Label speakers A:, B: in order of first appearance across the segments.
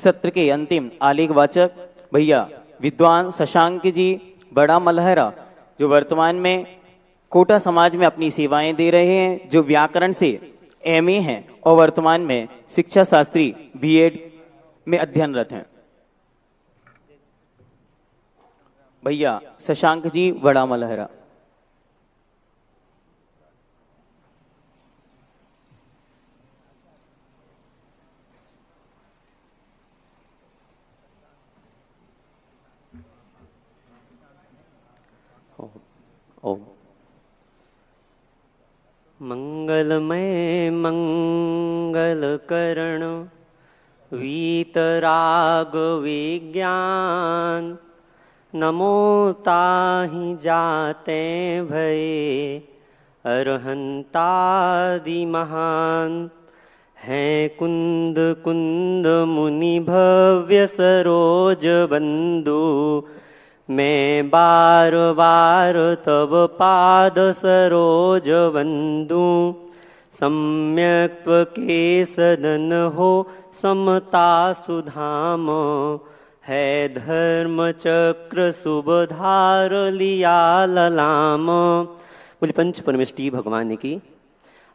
A: इस सत्र के अंतिम आलेख वाचक भैया विद्वान शशांक जी बड़ा मलहरा, जो वर्तमान में कोटा समाज में अपनी सेवाएं दे रहे हैं, जो व्याकरण से एमए हैं और वर्तमान में शिक्षा शास्त्री बीएड में अध्ययनरत हैं। भैया शशांक जी बड़ा मलहरा।
B: ओम। मंगलमय मंगल करण वीतराग विज्ञान, नमो ताहि जाते भये अरहंतादि महान। है कुंद कुंद मुनि भव्य सरोज बंधु, मैं बार बार तब पाद सरोज बंधु। सम्यक्त्व के सदन हो समता सुधाम, है धर्म चक्र सुबधार लिया ललाम। बोले पंच परमेष्टि भगवान की,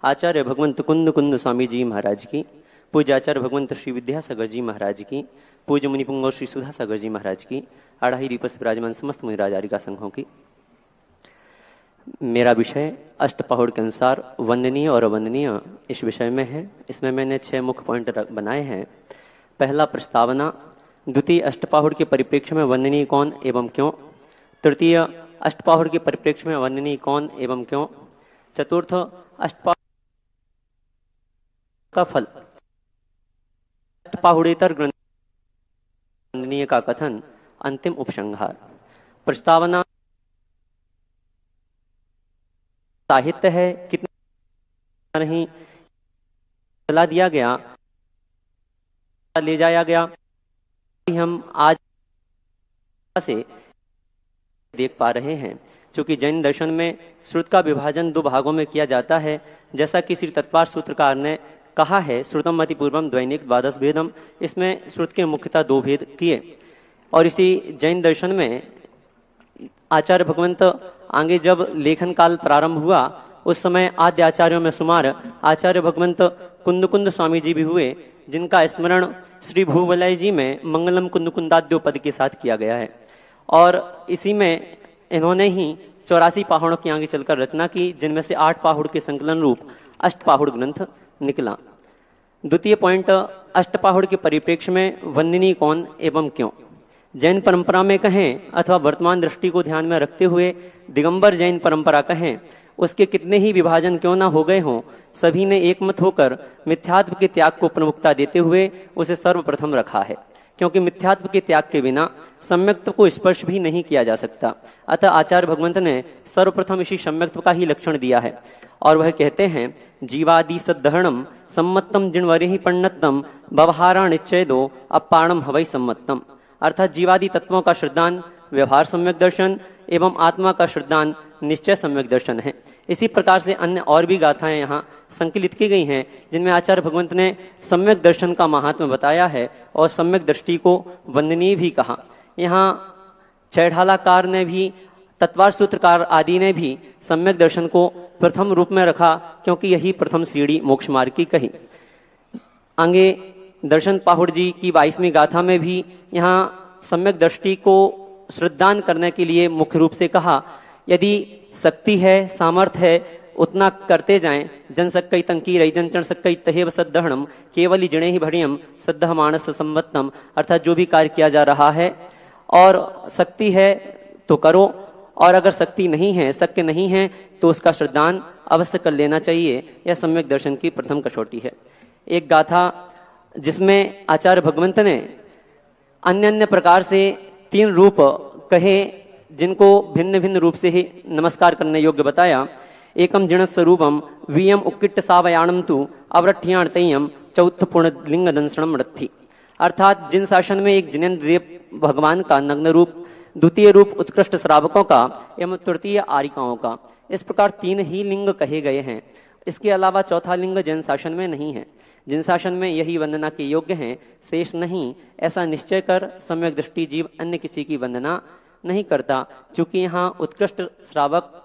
B: आचार्य भगवंत कुंद कुंद स्वामी जी महाराज की, पूज्य आचार्य भगवंत श्री विद्यासागर जी महाराज की, पूज्य मुनिपुंगव श्री सुधासागर जी महाराज की, आढ़ाई रिपस विराजमान समस्त मुनिराज आरिका संघों की। मेरा विषय अष्टपहुड़ के अनुसार वंदनीय और अवंदनीय इस विषय में है। इसमें मैंने 6 मुख्य पॉइंट बनाए हैं। पहला प्रस्तावना, द्वितीय अष्टपहुड़ के परिप्रेक्ष्य में वंदनीय कौन एवं क्यों, तृतीय अष्टपहुड़ के परिप्रेक्ष्य में वंदनीय कौन एवं क्यों, चतुर्थ अष्टपहुड़ का फल, अष्टपहुड़ेतर ग्रंथ वंदनीय का कथन, अंतिम उपसंहार। प्रस्तावना साहित्य है, कितना नहीं चला दिया गया, ले जाया गया। हम आज से देख पा रहे हैं, क्योंकि जैन दर्शन में श्रुत का विभाजन 2 भागों में किया जाता है, जैसा कि श्री तत्पार सूत्रकार ने कहा है, श्रुतम अति पूर्वम द्वैनिक द्वादश भेदम। इसमें श्रुत के मुख्यतः 2 भेद किए। और इसी जैन दर्शन में आचार्य भगवंत आगे जब लेखन काल प्रारंभ हुआ, उस समय आद्य आचार्यों में शुमार आचार्य भगवंत कुंद कुंद स्वामी जी भी हुए, जिनका स्मरण श्री भूवलय जी में मंगलम कुंद कुंदाद्यो पद के साथ किया गया है। और इसी में इन्होंने ही 84 पाहुड़ों की आगे चलकर रचना की, जिनमें से 8 पाहुड़ के संकलन रूप अष्टपाहुड़ ग्रंथ निकला। द्वितीय पॉइंट, अष्टपाहुड़ के परिप्रेक्ष्य में वंदनीय कौन एवं क्यों। जैन परंपरा में कहें अथवा वर्तमान दृष्टि को ध्यान में रखते हुए दिगंबर जैन परंपरा कहें, उसके कितने ही विभाजन क्यों ना हो गए हों, सभी ने एकमत होकर मिथ्यात्व के त्याग को प्रमुखता देते हुए उसे सर्वप्रथम रखा है, क्योंकि मिथ्यात्व के त्याग के बिना सम्यक्त्व को स्पर्श भी नहीं किया जा सकता। अतः आचार्य भगवंत ने सर्वप्रथम इसी सम्यक्त्व का ही लक्षण दिया है, और वह कहते हैं, जीवादि सद्धरणम सम्मतम जिणवरे ही पंडितम व्यवहारा निश्चयदो अपाणम हवई सम्मतम। अर्थात जीवादि तत्वों का श्रद्धान व्यवहार सम्यक दर्शन एवं आत्मा का श्रद्धान निश्चय सम्यक दर्शन है। इसी प्रकार से अन्य और भी गाथाएं यहाँ संकलित की गई हैं, जिनमें आचार्य भगवंत ने सम्यक दर्शन का महात्म्य बताया है और सम्यक दृष्टि को वंदनीय भी कहा। यहाँ चैढ़ालाकार ने भी, तत्वार सूत्रकार आदि ने भी सम्यक दर्शन को प्रथम रूप में रखा, क्योंकि यही प्रथम सीढ़ी मोक्ष मार्ग की कही। आगे दर्शन पाहुड़ जी की 22वीं गाथा में भी यहाँ सम्यक दृष्टि को श्रद्धान करने के लिए मुख्य रूप से कहा, यदि शक्ति है, सामर्थ्य है, उतना करते जाएं। जन सक्कई तंकी रही जन चण सक्कई तहेव सद्धहणम केवल ही जिणे ही भड़ियम सद्दह मानस संवत्तम। अर्थात जो भी कार्य किया जा रहा है और शक्ति है तो करो, और अगर शक्ति नहीं है, शक्य नहीं है, तो उसका श्रद्धान अवश्य कर लेना चाहिए। यह सम्यक दर्शन की प्रथम कसौटी है। एक गाथा जिसमें आचार्य भगवंत ने अन्य अन्य प्रकार से 3 रूप कहे, जिनको भिन्न भिन्न रूप से ही नमस्कार करने योग्य बताया। एकम जिण स्वरूपम वीयम उक्किट सावयाणम तु अवरठ्याण तय्यम चौथ पूर्ण लिंग दंसणम रथी। अर्थात जिन शासन में एक जिनेन्द्र देव भगवान का नग्न रूप, द्वितीय रूप उत्कृष्ट श्रावकों का एवं तृतीय आरिकाओं का, इस प्रकार 3 ही लिंग कहे गए हैं। इसके अलावा चौथा लिंग जैन शासन में नहीं है। जिन शासन में यही वंदना के योग्य हैं, शेष नहीं, ऐसा निश्चय कर सम्यक दृष्टि जीव अन्य किसी की वंदना नहीं करता। चूंकि यहाँ उत्कृष्ट श्रावक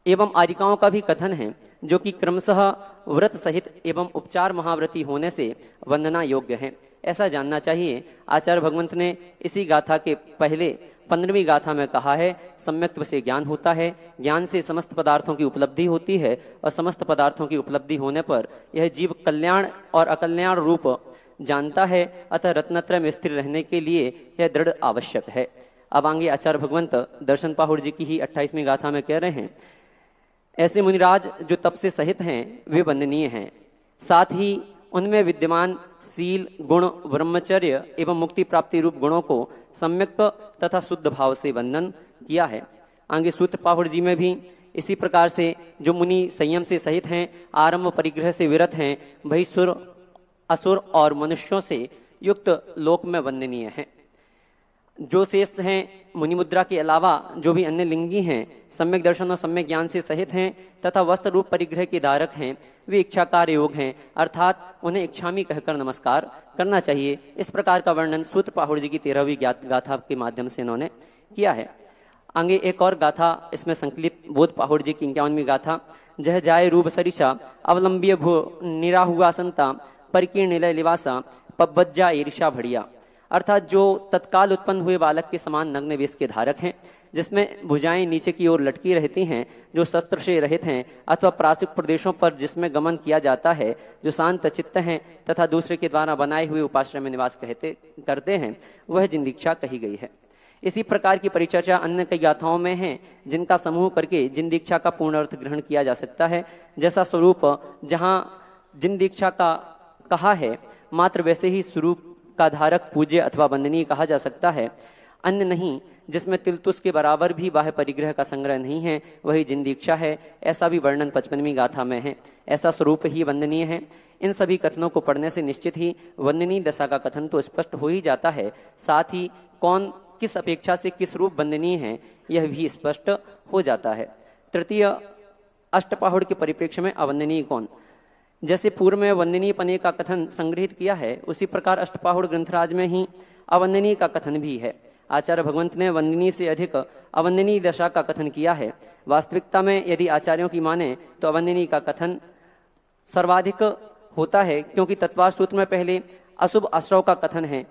B: एवं आरिकाओं का भी कथन है, जो कि क्रमशः व्रत सहित एवं उपचार महाव्रती होने से वंदना योग्य है, ऐसा जानना चाहिए। आचार्य भगवंत ने इसी गाथा के पहले 15वीं गाथा में कहा है, सम्यक्त्व से ज्ञान होता है, ज्ञान से समस्त पदार्थों की उपलब्धि होती है, और समस्त पदार्थों की उपलब्धि होने पर यह जीव कल्याण और अकल्याण रूप जानता है। अतः रत्नत्रय में स्थिर रहने के लिए यह दृढ़ आवश्यक है। अब आगे आचार्य भगवंत दर्शन पाहुर जी की ही 28वीं गाथा में कह रहे हैं, ऐसे मुनिराज जो तप से सहित हैं वे वंदनीय हैं, साथ ही उनमें विद्यमान सील गुण ब्रह्मचर्य एवं मुक्ति प्राप्ति रूप गुणों को सम्यक तथा शुद्ध भाव से वंदन किया है। आगे सूत्र पाहुर जी में भी इसी प्रकार से जो मुनि संयम से सहित हैं, आरंभ परिग्रह से विरत हैं, वही सुर असुर और मनुष्यों से युक्त लोक में वंदनीय हैं। जो शेष हैं मुनि मुद्रा के अलावा जो भी अन्य लिंगी हैं, सम्यक दर्शन और सम्यक ज्ञान से सहित हैं तथा वस्त्र रूप परिग्रह के धारक हैं, वे इच्छाकार योग हैं, अर्थात उन्हें इच्छामी कहकर नमस्कार करना चाहिए। इस प्रकार का वर्णन सूत्र पाहुर जी की 13वीं गाथा के माध्यम से इन्होंने किया है। आगे एक और गाथा इसमें संकलित बोध पाहुर जी की 51वीं गाथा, जह जाय रूप सरिषा अवलंबिय भू निराहुआ संता परिकीर्ण निलय लिवासा पब्बज्जा ईर्षा भड़िया, अर्थात जो तत्काल उत्पन्न हुए बालक के समान नग्न वेश के धारक हैं, जिसमें भुजाएं नीचे की ओर लटकी रहती हैं, जो शस्त्र से रहित हैं अथवा प्रासिक प्रदेशों पर जिसमें गमन किया जाता है, जो शांत चित्त हैं तथा दूसरे के द्वारा बनाए हुए उपाश्रय में निवास करते हैं, वह जिंदीक्षा कही गई है। इसी प्रकार की परिचर्चा अन्य कई गाथाओं में है, जिनका समूह करके जिंदीक्षा का पूर्ण अर्थ ग्रहण किया जा सकता है। जैसा स्वरूप जहाँ जिंदीक्षा का कहा है, मात्र वैसे ही स्वरूप का धारक पूज्य अथवा वंदनीय कहा जा सकता है। अन्य नहीं, जिसमें तिलतुस के बराबर भी बाह्य परिग्रह का संग्रह नहीं है, वही जिंदीक्षा है, ऐसा भी वर्णन 55वीं गाथा में है। ऐसा स्वरूप ही वंदनीय है। इन सभी कथनों को पढ़ने से निश्चित ही वंदनीय दशा का कथन तो स्पष्ट हो ही जाता है, साथ ही कौन किस अपेक्षा से किस रूप वंदनीय है यह भी स्पष्ट हो जाता है। तृतीय, अष्टपाहुड़ के परिप्रेक्ष्य में अवंदनीय कौन। जैसे पूर्व में वंदनीय पने का कथन संग्रहित किया है, उसी प्रकार अष्टपाहुड़ ग्रंथराज में ही अवंदनीय का कथन भी है। आचार्य भगवंत ने वंदनीय से अधिक अवंदनीय दशा का कथन किया है। वास्तविकता में यदि आचार्यों की माने तो अवंदनीय का कथन सर्वाधिक होता है, क्योंकि तत्वार सूत्र में पहले अशुभ आश्रव का कथन है,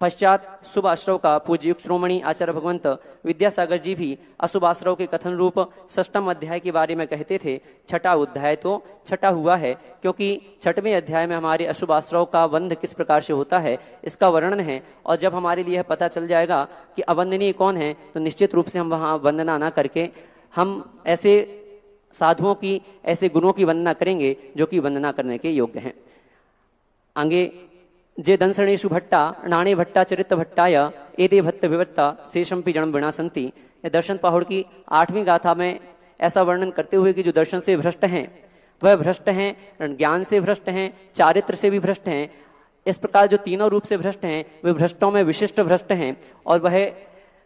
B: पश्चात शुभ आश्रव का पूज्य युग श्रोमणी आचार्य भगवंत विद्यासागर जी भी अशुभ आश्रव के कथन रूप 6वें अध्याय के बारे में कहते थे। 6वां अध्याय तो छठा हुआ है, क्योंकि 6वें अध्याय में हमारे अशुभ आश्रव का बंध किस प्रकार से होता है इसका वर्णन है। और जब हमारे लिए पता चल जाएगा कि अवंदनीय कौन है, तो निश्चित रूप से हम वहाँ वंदना न करके हम ऐसे साधुओं की, ऐसे गुरुओं की वंदना करेंगे जो कि वंदना करने के योग्य हैं। आगे, जे दंसणेशु भट्टा नाणे भट्टा चरित्र भट्टाय एदे भट्ट विवत्ता शेषम्पि जन्म बिना संति। दर्शन पाहुड़ की 8वीं गाथा में ऐसा वर्णन करते हुए कि जो दर्शन से भ्रष्ट हैं वह भ्रष्ट हैं, ज्ञान से भ्रष्ट हैं, चारित्र से भी भ्रष्ट हैं। इस प्रकार जो तीनों रूप से भ्रष्ट हैं वे भ्रष्टों में विशिष्ट भ्रष्ट हैं, और वह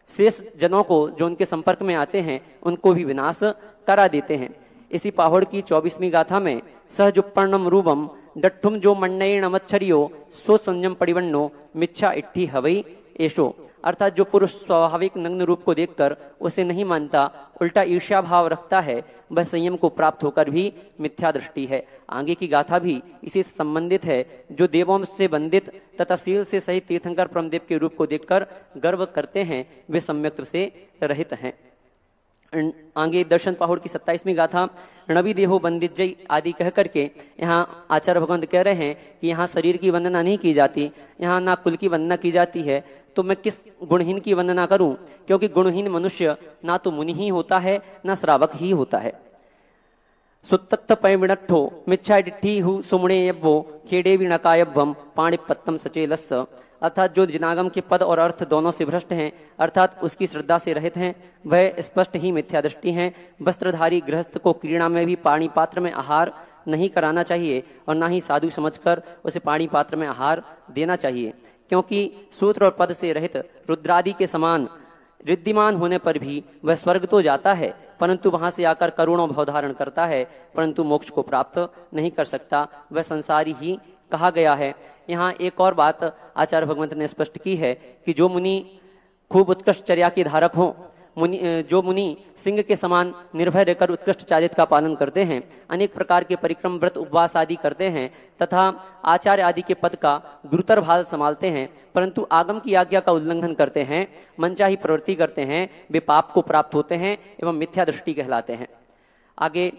B: शेष जनों को जो उनके संपर्क में आते हैं उनको भी विनाश करा देते हैं। इसी पाहुड़ की 24वीं गाथा में सहजुपर्णम रूपम डट्ठुम जो मण्डयेण मच्छरियो सो संयम परिवन्नो मिच्छा इट्ठी हवई एशो, अर्थात जो पुरुष स्वाभाविक नग्न रूप को देखकर उसे नहीं मानता, उल्टा ईर्ष्या भाव रखता है, वह संयम को प्राप्त होकर भी मिथ्या दृष्टि है। आगे की गाथा भी इसी से संबंधित है। जो देवों से बंदित तथा शील से सहित तीर्थंकर परमदेव के रूप को देखकर गर्व करते हैं वे सम्यक्त्व से रहित हैं। आगे दर्शन पाहुड़ की 27वीं गाथा रणवी देहो बंदित जय आदि कह करके यहाँ आचार्य भगवंत कह रहे हैं कि यहाँ शरीर की वंदना नहीं की जाती, यहाँ ना कुल की वंदना की जाती है, तो मैं किस गुणहीन की वंदना करूं, क्योंकि गुणहीन मनुष्य ना तो मुनि ही होता है ना श्रावक ही होता है। सुत्तत्त पैमिणट्ठो मिच्छा डिट्ठी हु सुमणे यब्बो खेडे विणकायब्बम पाणिपत्तम सचेलस्स, अर्थात जो जिनागम के पद और अर्थ दोनों से भ्रष्ट हैं, अर्थात उसकी श्रद्धा से रहित हैं, वह स्पष्ट ही मिथ्या दृष्टि हैं। वस्त्रधारी गृहस्थ को क्रीड़ा में भी पानी पात्र में आहार नहीं कराना चाहिए और ना ही साधु समझकर उसे पानी पात्र में आहार देना चाहिए, क्योंकि सूत्र और पद से रहित रुद्रादि के समान रिद्धिमान होने पर भी वह स्वर्ग तो जाता है, परंतु वहां से आकर करोड़ों भाव धारण करता है, परंतु मोक्ष को प्राप्त नहीं कर सकता, वह संसारी ही कहा गया है। यहाँ एक और बात आचार्य भगवंत ने स्पष्ट की है कि जो मुनि खूब उत्कृष्ट चर्या के धारक हों, जो मुनि सिंह के समान निर्भय रहकर उत्कृष्ट चारित्र का पालन करते हैं, अनेक प्रकार के परिक्रम व्रत उपवास आदि करते हैं तथा आचार्य आदि के पद का गुरुतर भार संभालते हैं, परंतु आगम की आज्ञा का उल्लंघन करते हैं, मनचाही प्रवृत्ति करते हैं, वे पाप को प्राप्त होते हैं एवं मिथ्या दृष्टि कहलाते हैं। आगे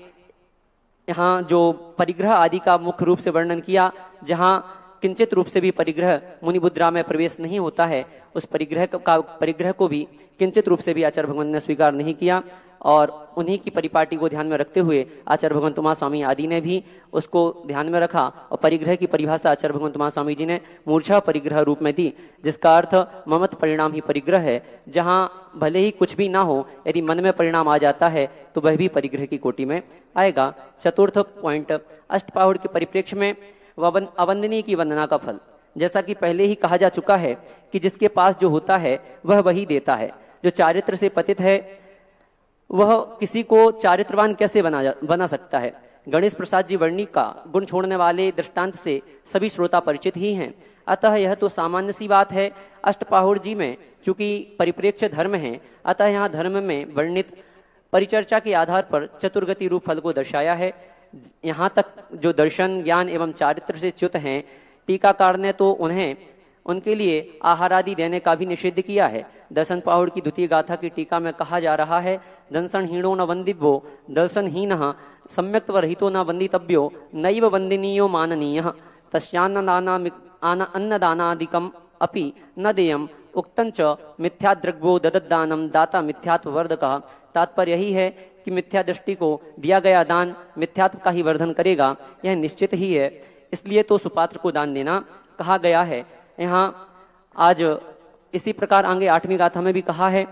B: यहाँ जो परिग्रह आदि का मुख्य रूप से वर्णन किया, जहाँ किंचित रूप से भी परिग्रह मुनि मुद्रा में प्रवेश नहीं होता है, उस परिग्रह को भी किंचित रूप से भी आचार्य भगवंत ने स्वीकार नहीं किया और उन्हीं की परिपाटी को ध्यान में रखते हुए आचार्य भगवंत उमा स्वामी आदि ने भी उसको ध्यान में रखा और परिग्रह की परिभाषा आचार्य भगवंत उमा स्वामी जी ने मूर्छा परिग्रह रूप में दी, जिसका अर्थ ममत परिणाम ही परिग्रह है। जहाँ भले ही कुछ भी ना हो, यदि मन में परिणाम आ जाता है तो वह भी परिग्रह की कोटि में आएगा। चतुर्थ पॉइंट, अष्टपाहुड़ के परिप्रेक्ष्य में अवंदनीय की वंदना का फल। जैसा कि पहले ही कहा जा चुका है कि जिसके पास जो होता है वह वही देता है। जो चारित्र से पतित है वह किसी को चारित्रवान कैसे बना सकता है। गणेश प्रसाद जी वर्णी का गुण छोड़ने वाले दृष्टांत से सभी श्रोता परिचित ही हैं, अतः यह तो सामान्य सी बात है। अष्टपाहुड़ जी में चूंकि परिप्रेक्ष्य धर्म है, अतः यहाँ धर्म में वर्णित परिचर्चा के आधार पर चतुर्गति रूप फल को दर्शाया है। यहाँ तक जो दर्शन ज्ञान एवं चारित्र से च्युत हैं, टीकाकार ने तो उन्हें उनके लिए आहार आदि देने का भी निषेध किया है। दर्शन पाहुड़ की द्वितीय गाथा की टीका में कहा जा रहा है, दंसन हीणो न वंदिव्यो दर्शन हीन सम्यक्त्व रहितो न वंदितव्यो नैव वंदनीयो माननीय अन्नदानादिकम अपि न देयम उक्तंच मिथ्याद्रग्भो दददानम दाता मिथ्यात्व वर्धकः। तात्पर्य यही है कि मिथ्या दृष्टि को दिया गया दान मिथ्यात्व का ही वर्धन करेगा, यह निश्चित ही है। इसलिए तो सुपात्र को दान देना कहा गया है। यहाँ आज इसी प्रकार आगे 8वीं गाथा में भी कहा है,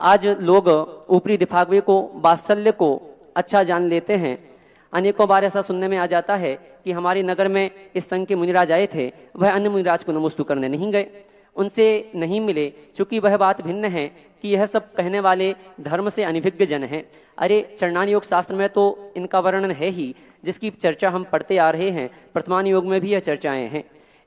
B: आज लोग ऊपरी दिखावे को, वात्सल्य को अच्छा जान लेते हैं। अनेकों बार ऐसा सुनने में आ जाता है कि हमारे नगर में इस संघ के मुनिराज आए थे, वह अन्य मुनिराज को नमस्तु करने नहीं गए, उनसे नहीं मिले, चूंकि वह बात भिन्न है कि यह सब कहने वाले धर्म से अनभिज्ञ जन हैं। अरे चरणान योग शास्त्र में तो इनका वर्णन है ही, जिसकी चर्चा हम पढ़ते आ रहे हैं। वर्तमान योग में भी यह चर्चाएं हैं,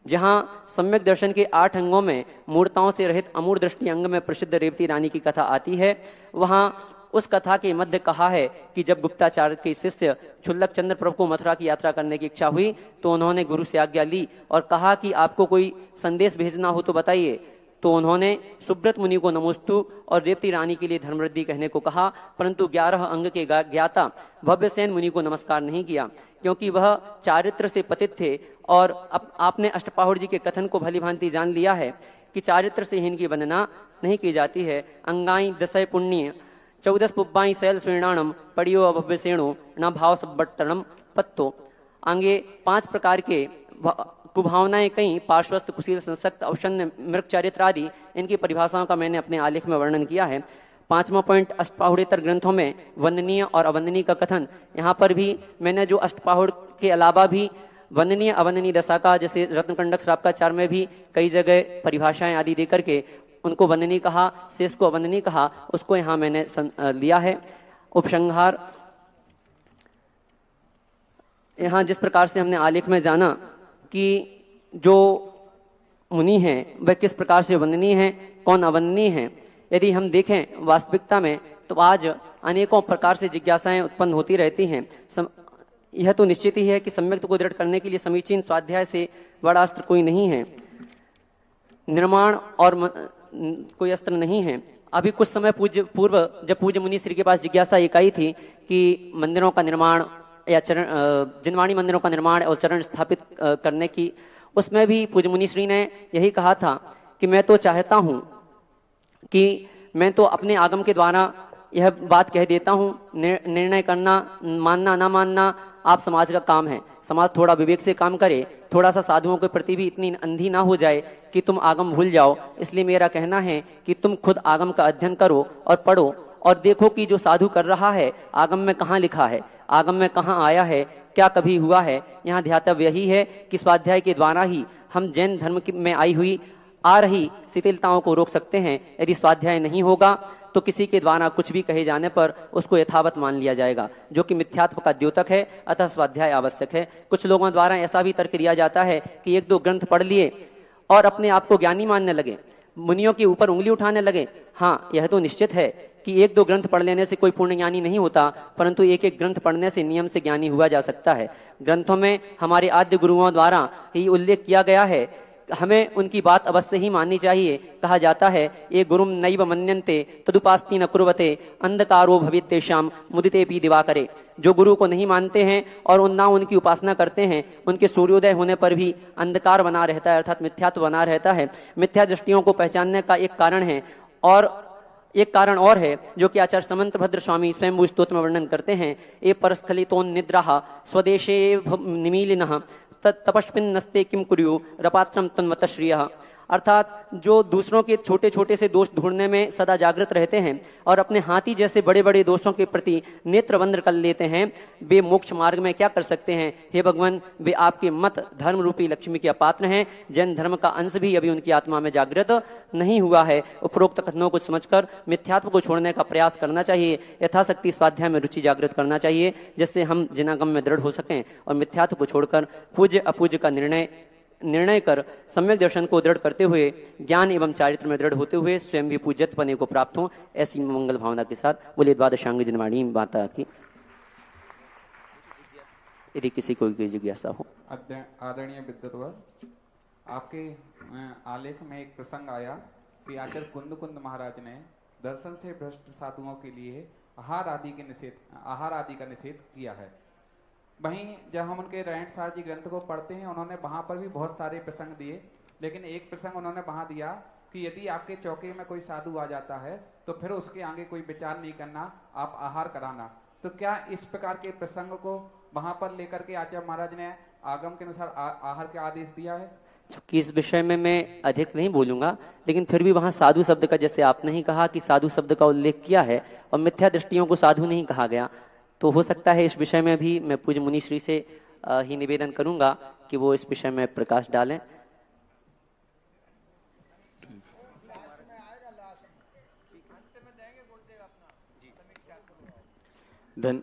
B: जहां सम्यक दर्शन के 8 अंगों में मूर्ताओं से रहित अमूढ़ दृष्टि अंग में प्रसिद्ध रेवती रानी की कथा आती है। वहां उस कथा के मध्य कहा है कि जब गुप्ताचार्य के शिष्य क्षुल्लक चंद्र प्रभु को मथुरा की यात्रा करने की इच्छा हुई तो उन्होंने गुरु से आज्ञा ली और कहा कि आपको कोई संदेश भेजना हो तो बताइए। तो उन्होंने सुब्रत मुनि को नमोस्तु और रेवती रानी के लिए धर्मवृद्धि कहने को कहा, परंतु 11 अंग के ज्ञाता भव्यसेन मुनि को नमस्कार नहीं किया, क्योंकि वह चारित्र से पतित थे। और आपने अष्टपाहुड़ जी के कथन को भली भांति जान लिया है कि चारित्र से हीन की वंदना नहीं की जाती है। अंगाई दशय पुण्य 14 पुब्बाई शैल श्रीणाणम पड़ियो अभव्यसेणो न भाव सब्बट्टणम पत्तो। आगे 5 प्रकार के कुभावनाएं, कई पार्श्वस्थ, कुशील, संसक्त, अवसन्न, मृग चारित्र आदि, इनकी परिभाषाओं का मैंने अपने आलेख में वर्णन किया है। 5वां पॉइंट, अष्टपाहुड़ेतर ग्रंथों में वंदनीय और अवंदनीय का कथन। यहाँ पर भी मैंने जो अष्टपाहुड़ के अलावा भी वंदनीय अवंदनीय दशा का, जैसे रत्नकंडक श्रावकाचार में भी कई जगह परिभाषाएं आदि देकर के उनको वंदनीय कहा, शेष को अवंदनीय कहा, उसको यहाँ मैंने लिया है। उपसंहार, यहाँ जिस प्रकार से हमने आलेख में जाना कि जो मुनि हैं वह किस प्रकार से वंदनीय हैं, कौन अवंदनीय हैं, यदि हम देखें वास्तविकता में तो आज अनेकों प्रकार से जिज्ञासाएं उत्पन्न होती रहती हैं। यह तो निश्चित ही है कि सम्यक को दृढ़ करने के लिए समीचीन स्वाध्याय से बड़ा अस्त्र कोई नहीं है, निर्माण और कोई अस्त्र नहीं है। अभी कुछ समय पूर्व जब पूज्य मुनि श्री के पास जिज्ञासा एक आई थी कि मंदिरों का निर्माण या चरण, जिनवाणी मंदिरों का निर्माण और चरण स्थापित करने की, उसमें भी पूज्य मुनि श्री ने यही कहा था कि मैं तो चाहता हूं कि मैं तो अपने आगम के द्वारा यह बात कह देता हूं, निर्णय करना, मानना ना मानना आप समाज का काम है। समाज थोड़ा विवेक से काम करे, थोड़ा सा साधुओं के प्रति भी इतनी अंधी ना हो जाए कि तुम आगम भूल जाओ। इसलिए मेरा कहना है कि तुम खुद आगम का अध्ययन करो और पढ़ो और देखो कि जो साधु कर रहा है आगम में कहाँ लिखा है, आगम में कहाँ आया है, क्या कभी हुआ है। यहाँ ध्यातव्य यही है कि स्वाध्याय के द्वारा ही हम जैन धर्म में आई हुई आ रही शिथिलताओं को रोक सकते हैं। यदि स्वाध्याय नहीं होगा तो किसी के द्वारा कुछ भी कहे जाने पर उसको यथावत मान लिया जाएगा, जो कि मिथ्यात्व का द्योतक है, अतः स्वाध्याय आवश्यक है। कुछ लोगों द्वारा ऐसा भी तर्क दिया जाता है कि एक दो ग्रंथ पढ़ लिए और अपने आप को ज्ञानी मानने लगे, मुनियों के ऊपर उंगली उठाने लगे। हाँ, यह तो निश्चित है कि एक दो ग्रंथ पढ़ लेने से कोई पूर्ण ज्ञानी नहीं होता, परंतु एक एक ग्रंथ पढ़ने से नियम से ज्ञानी हुआ जा सकता है। ग्रंथों में हमारे आद्य गुरुओं द्वारा ही उल्लेख किया गया है, हमें उनकी बात अवश्य ही माननी चाहिए। कहा जाता है, ये गुरुम नैव मन्यन्ते तदुपास्ति न कुर्वते अंधकारो भवित्येषाम मुदितेपि दिवाकरे। जो गुरु को नहीं मानते हैं और ना उनकी उपासना करते हैं, उनके सूर्योदय होने पर भी अंधकार बना रहता है, अर्थात मिथ्यात्व बना रहता है। मिथ्या दृष्टियों को पहचानने का एक कारण है, और एक कारण और है जो कि आचार्य समंत भद्र स्वामी स्वयं स्तोत्र में वर्णन करते हैं। ए परस्खलितोन निद्रा स्वदेशे निमीलिनः तपस्विन नस्ते किम कुर्यु रपात्रम तन्वत श्रियः। अर्थात जो दूसरों के छोटे छोटे से दोष ढूंढने में सदा जागृत रहते हैं और अपने हाथी जैसे बड़े बड़े दोषों के प्रति नेत्र बंद कर लेते हैं, वे मोक्ष मार्ग में क्या कर सकते हैं? हे भगवान, वे आपके मत धर्म रूपी लक्ष्मी के अपात्र हैं। जैन धर्म का अंश भी अभी उनकी आत्मा में जागृत नहीं हुआ है। उपरोक्त कथनों को समझकर मिथ्यात्व को छोड़ने का प्रयास करना चाहिए, यथाशक्ति स्वाध्याय में रुचि जागृत करना चाहिए, जिससे हम जिनागम में दृढ़ हो सकें और मिथ्यात्व को छोड़कर पूज्य अपूज्य का निर्णय कर सम्यक दर्शन को दृढ़ करते हुए ज्ञान एवं चारित्र में दृढ़ होते हुए स्वयं भी पूज्यत्व पने को प्राप्त हो। ऐसी मंगल भावना के साथ बोलिए द्वादशांग जनवाणी माता की। यदि किसी को कोई जिज्ञासा हो।
C: आदरणीय विद्वद्वर, आपके आलेख में एक प्रसंग आया कि आचार्य कुंद महाराज ने दर्शन से भ्रष्ट साधुओं के लिए आहार आदि का निषेध किया है। वहीं जब हम उनके रैंट सार जी ग्रंथ को पढ़ते हैं, उन्होंने वहां पर भी बहुत सारे प्रसंग दिए, लेकिन एक प्रसंग उन्होंने वहां दिया कि यदि आपके चौके में कोई साधु आ जाता है तो फिर उसके आगे कोई विचार नहीं करना, आप आहार कराना। तो क्या इस प्रकार के प्रसंग को वहां पर लेकर के आचार्य महाराज ने आगम के अनुसार आहार के आदेश दिया है?
B: कि इस विषय में मैं अधिक नहीं बोलूंगा, लेकिन फिर भी वहां साधु शब्द का, जैसे आपने ही कहा कि साधु शब्द का उल्लेख किया है और मिथ्या दृष्टियों को साधु नहीं कहा गया, तो हो सकता है इस विषय में भी मैं पूज्य मुनि श्री से ही निवेदन करूंगा कि वो इस विषय में प्रकाश डालें।
A: धन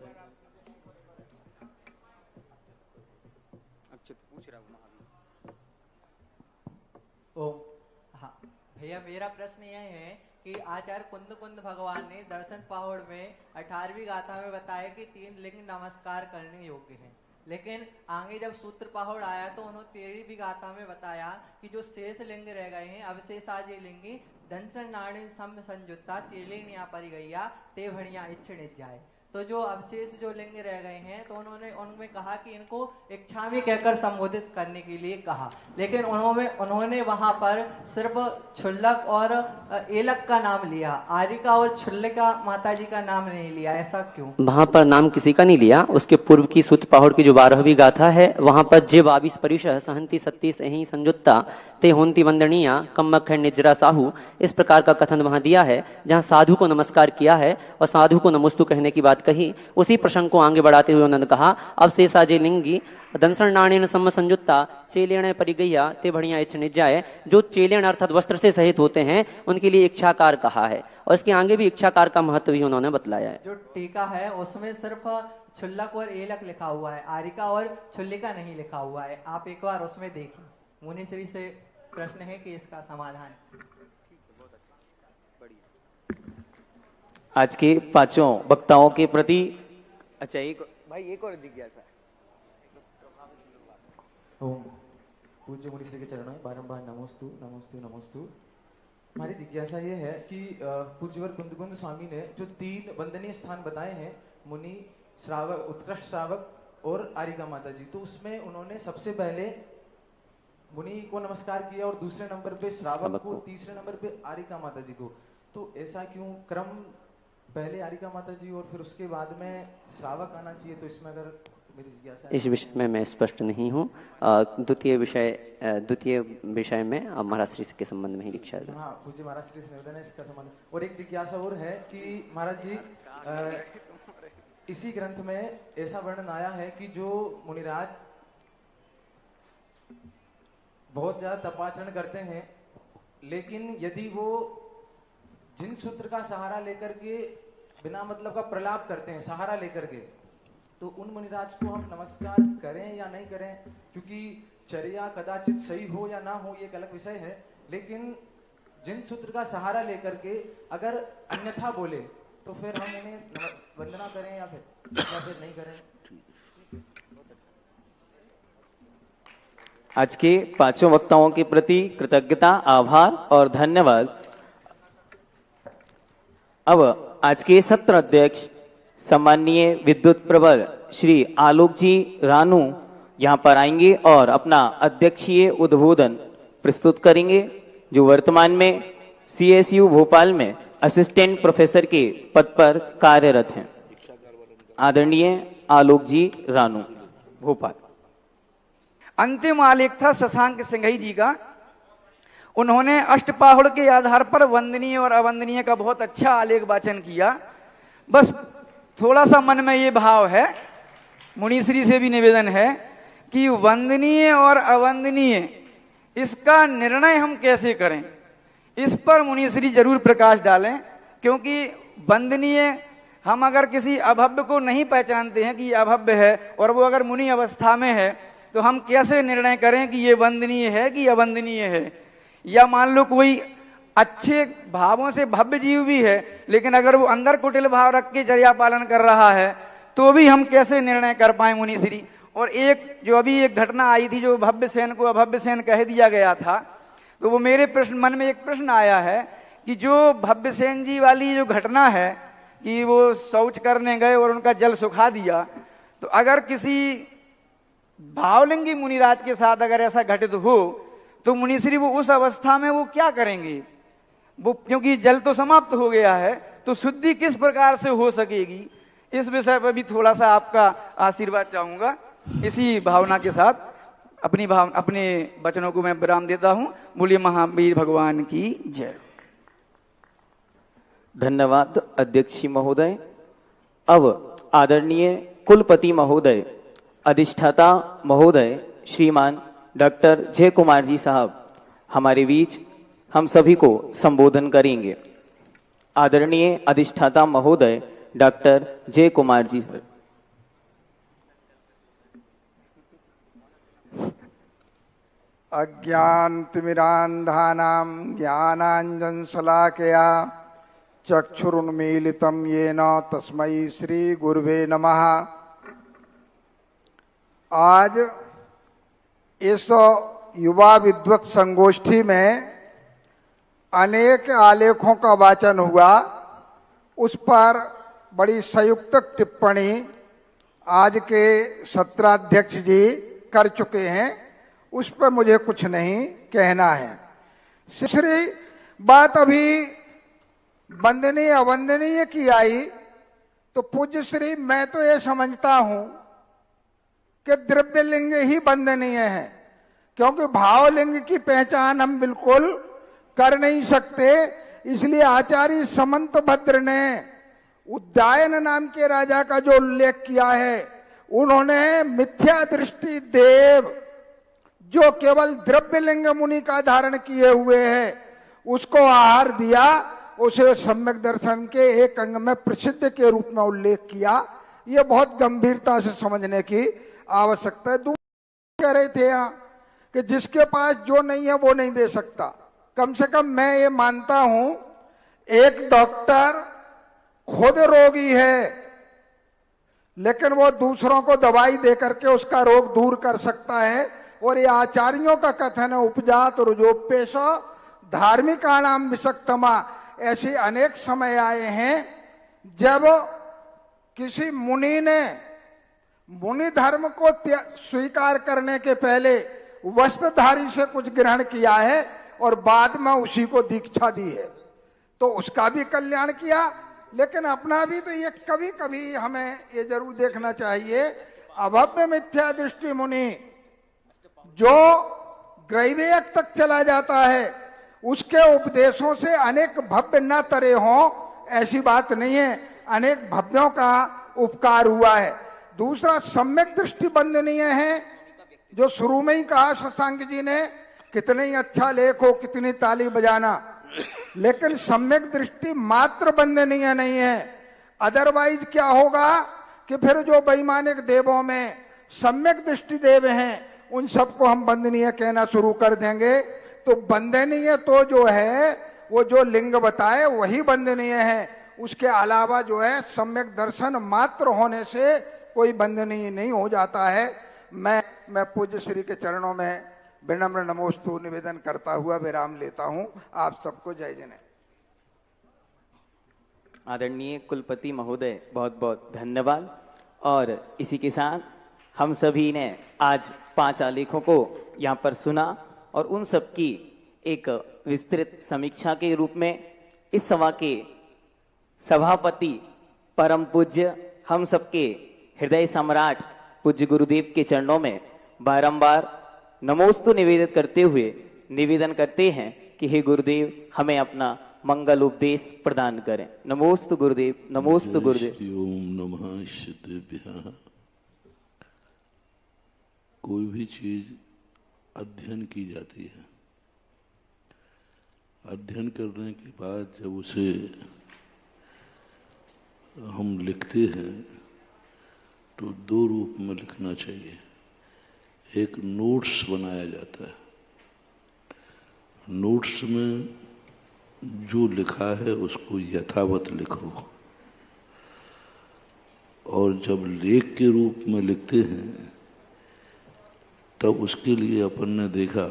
D: हाँ भैया, मेरा प्रश्न यह है कि आचार्य कुंद भगवान ने दर्शन पहाड़ में 18वीं गाथा में बताया कि 3 लिंग नमस्कार करने योग्य हैं, लेकिन आगे जब सूत्र पहाड़ आया तो उन्होंने 13वीं गाथा में बताया कि जो शेष लिंग रह गए हैं, अवशेषाजे लिंगी दंसन नाणी सम संयुक्ता चेलिनिया परिगैया ते भणिया इच्छित जाए। तो जो अवशेष जो लिंग रह गए हैं, तो उन्होंने उनमें कहा कि इनको इच्छामी कहकर संबोधित करने के लिए कहा, लेकिन उन्होंने वहां पर सिर्फ छुल्लक और एलक का नाम लिया, आरिका और छुल्लिका माता जी का नाम नहीं लिया। ऐसा क्यों?
B: वहां पर नाम किसी का नहीं लिया। उसके पूर्व की सूत पहाड़ की जो 12वीं गाथा है, वहां पर जे 22 परिशह सहंती सत्ती सही संयुक्ता ते होंती वंदनीया कम्मख निजरा साहू, इस प्रकार का कथन वहां दिया है, जहां साधु को नमस्कार किया है और साधु को नमस्तु कहने की बात कही। उसी प्रसंग को आगे बढ़ाते हुए उन्होंने कहा, अब से साजे लिंगी दंसन नाणेन सम संयुक्ता चेलेण परिगैया ते बढ़िया इच्छ निजाए। जो चेलेण अर्थात वस्त्र से सहित होते हैं, उनके लिए इच्छाकार कहा है, और इसके आगे भी इच्छाकार का महत्व भी उन्होंने बतलाया है।
D: जो टीका है उसमें सिर्फ छुल्लक और एलक लिखा हुआ है, आरिका और छुल्लिका नहीं लिखा हुआ है। आप एक बार उसमें देखिए। मुनि श्री से प्रश्न है कि इसका समाधान।
A: आज के पांचों वक्ताओं के प्रति अच्छा एक और जिज्ञासा।
E: ओम पूज्य मुनि श्री के चरणों में बारंबार नमोस्तु नमोस्तु नमोस्तु। हमारी जिज्ञासा ये है कि पूज्यवर कुंद स्वामी ने जो 3 वंदनीय स्थान बताए हैं, मुनि, श्रावक, उत्कृष्ट श्रावक और आरिका माता जी, तो उसमें उन्होंने सबसे पहले मुनि को नमस्कार किया और दूसरे नंबर पे श्रावक को, तीसरे नंबर पे आरिका माता जी को। तो ऐसा क्यों क्रम, पहले आरिका माता जी और फिर उसके बाद में श्रावक आना चाहिए? तो इसमें अगर मेरी जिज्ञासा है।
B: इस विषय में मैं स्पष्ट नहीं हूँ। द्वितीय विषय में महाराज श्री के संबंध में ही दीक्षा है।
E: हाँ, पूज्य महाराज श्री से निवेदन है इसका संबंध। और एक जिज्ञासा और है कि महाराज जी इसी ग्रंथ में ऐसा वर्णन आया है कि जो मुनिराज बहुत ज्यादा तपाचरण करते हैं, लेकिन यदि वो जिन सूत्र का सहारा लेकर के बिना मतलब का प्रलाप करते हैं, सहारा लेकर के, तो उन मुनिराज को हम नमस्कार करें या नहीं करें, क्योंकि चर्या कदाचित सही हो या ना हो ये एक अलग विषय है, लेकिन जिन सूत्र का सहारा लेकर के अगर अन्यथा बोले तो फिर हम उन्हें वंदना करें या फिर नहीं करें।
A: आज के पांचों वक्ताओं के प्रति कृतज्ञता, आभार और धन्यवाद। अब आज के सत्र अध्यक्ष सम्माननीय विद्युत प्रबल श्री आलोक जी रानू यहां पर आएंगे और अपना अध्यक्षीय उद्बोधन प्रस्तुत करेंगे, जो वर्तमान में CSU भोपाल में असिस्टेंट प्रोफेसर के पद पर कार्यरत हैं। आदरणीय आलोक जी रानू, भोपाल।
F: अंतिम आलेख था शशांक सिंघई जी का। उन्होंने अष्टपाहुड़ के आधार पर वंदनीय और अवंदनीय का बहुत अच्छा आलेख वाचन किया। बस थोड़ा सा मन में ये भाव है, मुनीश्री से भी निवेदन है कि वंदनीय और अवंदनीय इसका निर्णय हम कैसे करें, इस पर मुनीश्री जरूर प्रकाश डालें, क्योंकि वंदनीय हम अगर किसी अभव्य को नहीं पहचानते हैं कि ये अभव्य है और वो अगर मुनि अवस्था में है, तो हम कैसे निर्णय करें कि ये वंदनीय है कि अवंदनीय है। या मान लो कोई अच्छे भावों से भव्य जीव भी है, लेकिन अगर वो अंदर कुटिल भाव रख के चर्या पालन कर रहा है, तो भी हम कैसे निर्णय कर पाए मुनीश्री। और एक जो अभी एक घटना आई थी, जो भव्य सेन को अभव्य सेन कह दिया गया था, तो वो मेरे मन में एक प्रश्न आया है कि जो भव्य सेन जी वाली जो घटना है कि वो शौच करने गए और उनका जल सुखा दिया, तो अगर किसी भावलिंगी मुनिराज के साथ अगर ऐसा घटित हो, तो मुनीश्री वो उस अवस्था में वो क्या करेंगे, वो क्योंकि जल तो समाप्त हो गया है, तो शुद्धि किस प्रकार से हो सकेगी, इस विषय पर भी थोड़ा सा आपका आशीर्वाद चाहूंगा। इसी भावना के साथ अपने वचनों को मैं विराम देता हूं। बोलिए महावीर भगवान की जय।
A: धन्यवाद अध्यक्ष महोदय। अब आदरणीय कुलपति महोदय, अधिष्ठाता महोदय श्रीमान डॉक्टर जय कुमार जी साहब हमारे बीच हम सभी को संबोधन करेंगे। आदरणीय अधिष्ठाता महोदय डॉक्टर जय कुमार जी।
G: अज्ञानतिमिरान्धानां ज्ञानाञ्जनशलाकया चक्षुरुन्मीलितं येन तस्मै श्री गुरुवे नमः। आज इस युवा विद्वत संगोष्ठी में अनेक आलेखों का वाचन हुआ, उस पर बड़ी संयुक्त टिप्पणी आज के सत्राध्यक्ष जी कर चुके हैं, उस पर मुझे कुछ नहीं कहना है। तीसरी बात अभी वंदनीय अवंदनीय की आई, तो पूज्य श्री मैं तो ये समझता हूं कि द्रव्यलिंग ही वंदनीय है, क्योंकि भावलिंग की पहचान हम बिल्कुल कर नहीं सकते। इसलिए आचार्य समंत भद्र ने उद्यायन नाम के राजा का जो उल्लेख किया है, उन्होंने मिथ्या दृष्टि देव जो केवल द्रव्यलिंग मुनि का धारण किए हुए है उसको आहार दिया, उसे सम्यक दर्शन के एक अंग में प्रसिद्ध के रूप में उल्लेख किया। ये बहुत गंभीरता से समझने की आवश्यकता है। दूसरे कह रहे थे यहाँ कि जिसके पास जो नहीं है वो नहीं दे सकता। कम से कम मैं ये मानता हूं, एक डॉक्टर खुद रोगी है लेकिन वो दूसरों को दवाई दे करके उसका रोग दूर कर सकता है। और ये आचार्यों का कथन है, उपजात रुजोपेश धार्मिकाणाम विषक्तमा। ऐसे अनेक समय आए हैं जब किसी मुनि ने मुनि धर्म को स्वीकार करने के पहले वस्त्रधारी से कुछ ग्रहण किया है और बाद में उसी को दीक्षा दी है, तो उसका भी कल्याण किया। लेकिन अपना भी तो ये कभी कभी हमें ये जरूर देखना चाहिए, अभव्य मिथ्या दृष्टि मुनि जो ग्रैवेयक तक चला जाता है, उसके उपदेशों से अनेक भव्य न तरे हों, ऐसी बात नहीं है। अनेक भव्यों का उपकार हुआ है। दूसरा सम्यक दृष्टि वंदनीय है, जो शुरू में ही कहा शशांक जी ने, कितने ही अच्छा लेख हो, कितनी ताली बजाना, लेकिन सम्यक दृष्टि मात्र वंदनीय नहीं है। अदरवाइज क्या होगा कि फिर जो वैमानिक देवों में सम्यक दृष्टि देव हैं उन सबको हम वंदनीय कहना शुरू कर देंगे। तो वंदनीय तो जो है वो जो लिंग बताए वही वंदनीय है, उसके अलावा जो है सम्यक दर्शन मात्र होने से कोई वंदनीय नहीं हो जाता है। मैं पूज्य श्री के चरणों में विनम्र नमोस्तु निवेदन करता हुआ विराम लेता हूं। आप सबको जय जय।
A: आदरणीय कुलपति महोदय, बहुत बहुत धन्यवाद। और इसी के साथ हम सभी ने आज 5 आलेखों को यहाँ पर सुना और उन सब की एक विस्तृत समीक्षा के रूप में इस सभा के सभापति परम पूज्य हम सबके हृदय सम्राट पूज्य गुरुदेव के चरणों में बारंबार नमोस्तु निवेदित करते हुए निवेदन करते हैं कि हे गुरुदेव हमें अपना मंगल उपदेश प्रदान करें। नमोस्तु गुरुदेव, नमोस्तु गुरुदेव।
H: ओम नमः शिवाय। कोई भी चीज अध्ययन की जाती है, अध्ययन करने के बाद जब उसे हम लिखते हैं तो 2 रूप में लिखना चाहिए। एक नोट्स बनाया जाता है, नोट्स में जो लिखा है उसको यथावत लिखो, और जब लेख के रूप में लिखते हैं तब उसके लिए अपन ने देखा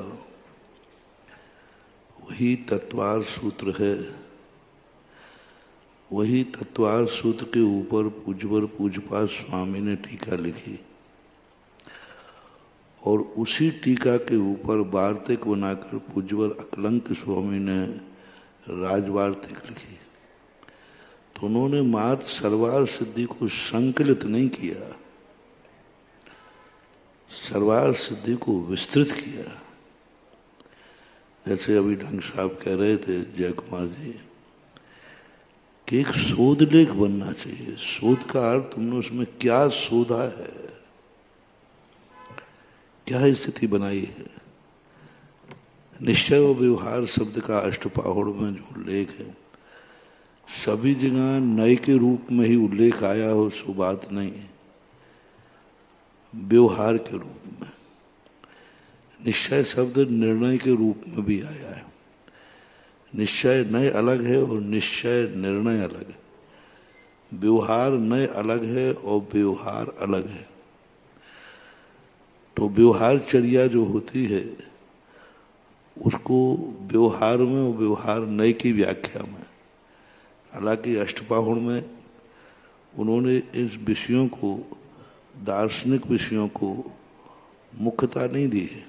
H: वही तत्वार सूत्र है, वही तत्वार सूत्र के ऊपर पूज्यवर पूज्यपाद स्वामी ने टीका लिखी और उसी टीका के ऊपर वार्तिक बनाकर पूज्यवर अकलंक स्वामी ने राजवार्तिक लिखी। तो उन्होंने मात्र सर्वार सिद्धि को संकलित नहीं किया, सर्वार सिद्धि को विस्तृत किया। जैसे अभी ढंग साहब कह रहे थे जय कुमार जी कि एक शोध लेख बनना चाहिए। शोध का अर्थ तुमने उसमें क्या शोधा है, क्या स्थिति बनाई है। निश्चय व व्यवहार शब्द का अष्टपाहुड़ में जो उल्लेख है सभी जगह नए के रूप में ही उल्लेख आया हो सो बात नहीं है, व्यवहार के रूप में। निश्चय शब्द निर्णय के रूप में भी आया है। निश्चय नय अलग है और निश्चय निर्णय अलग है। व्यवहार नय अलग है और व्यवहार अलग है। तो व्यवहारचर्या जो होती है उसको व्यवहार में और व्यवहार नय की व्याख्या में, हालांकि अष्टपाहुड़ में उन्होंने इस विषयों को, दार्शनिक विषयों को मुख्यता नहीं दी है,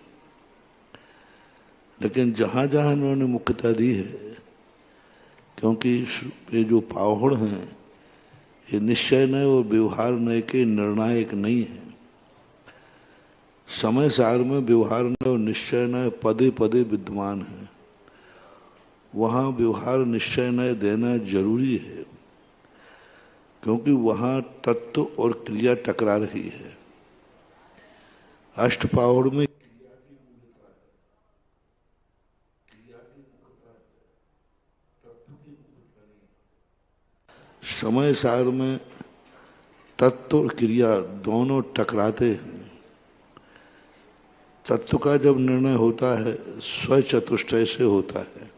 H: लेकिन जहां जहां उन्होंने मुख्यता दी है, क्योंकि ये जो पाहुड़ हैं ये निश्चय नय और व्यवहार नय के निर्णायक नहीं है। समय सार में व्यवहार नय और निश्चय नय पदे पदे विद्यमान है, वहां व्यवहार निश्चय नय देना जरूरी है, क्योंकि वहां तत्व और क्रिया टकरा रही है। अष्टपाहुड़ में समय सार में तत्व और क्रिया दोनों टकराते हैं। तत्व का जब निर्णय होता है स्वचतुष्टय से होता है,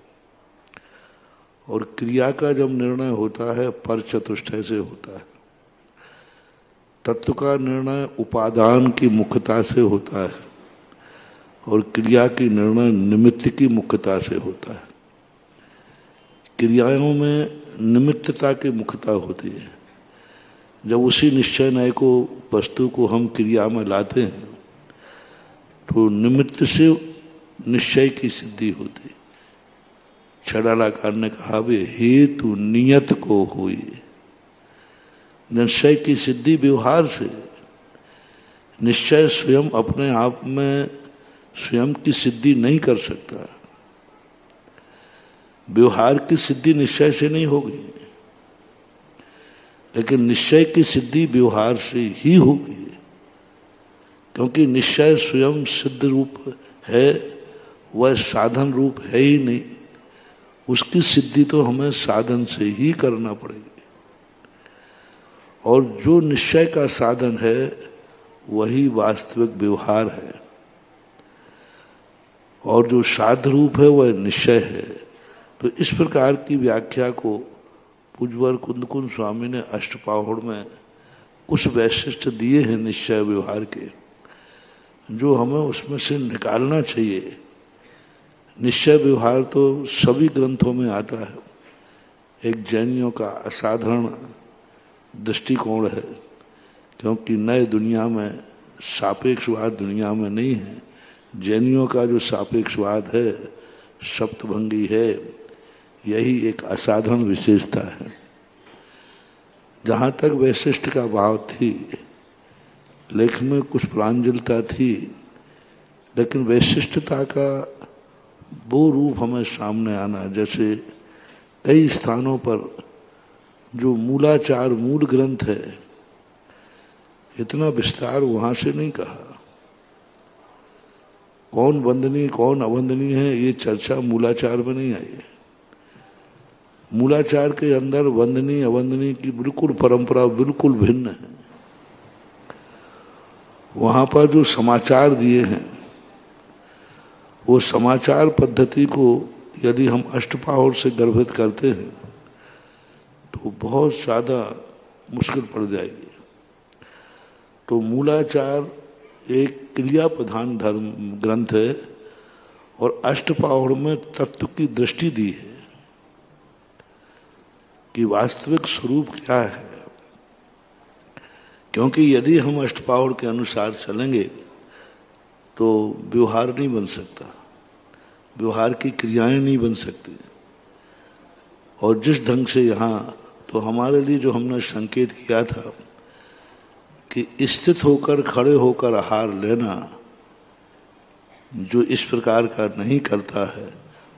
H: और क्रिया का जब निर्णय होता है पर चतुष्टय से होता है। तत्व का निर्णय उपादान की मुख्यता से होता है और क्रिया की निर्णय निमित्त की मुख्यता से होता है। क्रियाओं में निमित्तता की मुख्यता होती है। जब उसी निश्चय नय को, वस्तु को हम क्रिया में लाते हैं तो निमित्त से निश्चय की सिद्धि होती। छड़ालाकार ने कहा वे हेतु नियत को हुई। निश्चय की सिद्धि व्यवहार से, निश्चय स्वयं अपने आप में स्वयं की सिद्धि नहीं कर सकता। व्यवहार की सिद्धि निश्चय से नहीं होगी, लेकिन निश्चय की सिद्धि व्यवहार से ही होगी, क्योंकि निश्चय स्वयं सिद्ध रूप है, वह साधन रूप है ही नहीं। उसकी सिद्धि तो हमें साधन से ही करना पड़ेगी। और जो निश्चय का साधन है वही वास्तविक व्यवहार है, और जो साध रूप है वह निश्चय है। तो इस प्रकार की व्याख्या को पूज्यवर कुंद कुंद स्वामी ने अष्टपाहुड़ में कुछ वैशिष्ट दिए हैं निश्चय व्यवहार के, जो हमें उसमें से निकालना चाहिए। निश्चय व्यवहार तो सभी ग्रंथों में आता है, एक जैनियों का असाधारण दृष्टिकोण है, क्योंकि नए दुनिया में सापेक्षवाद दुनिया में नहीं है। जैनियों का जो सापेक्षवाद है, सप्तभंगी है, यही एक असाधारण विशेषता है। जहाँ तक वैशिष्ट का भाव थी, लेख में कुछ प्रांजलता थी, लेकिन वैशिष्टता का वो रूप हमें सामने आना, जैसे कई स्थानों पर जो मूलाचार मूल ग्रंथ है, इतना विस्तार वहां से नहीं कहा। कौन वंदनीय कौन अवंदनीय है ये चर्चा मूलाचार में नहीं आई है। मूलाचार के अंदर वंदनीय अवंदनीय की बिल्कुल परंपरा बिल्कुल भिन्न है। वहां पर जो समाचार दिए हैं, वो समाचार पद्धति को यदि हम अष्टपाहुड़ से गर्भित करते हैं तो बहुत ज्यादा मुश्किल पड़ जाएगी। तो मूलाचार एक क्रिया प्रधान धर्म ग्रंथ है, और अष्टपाहुड़ में तत्व की दृष्टि दी है कि वास्तविक स्वरूप क्या है। क्योंकि यदि हम अष्टपाहुड़ के अनुसार चलेंगे तो व्यवहार नहीं बन सकता, व्यवहार की क्रियाएं नहीं बन सकती। और जिस ढंग से यहाँ तो हमारे लिए जो हमने संकेत किया था कि स्थित होकर खड़े होकर आहार लेना, जो इस प्रकार का नहीं करता है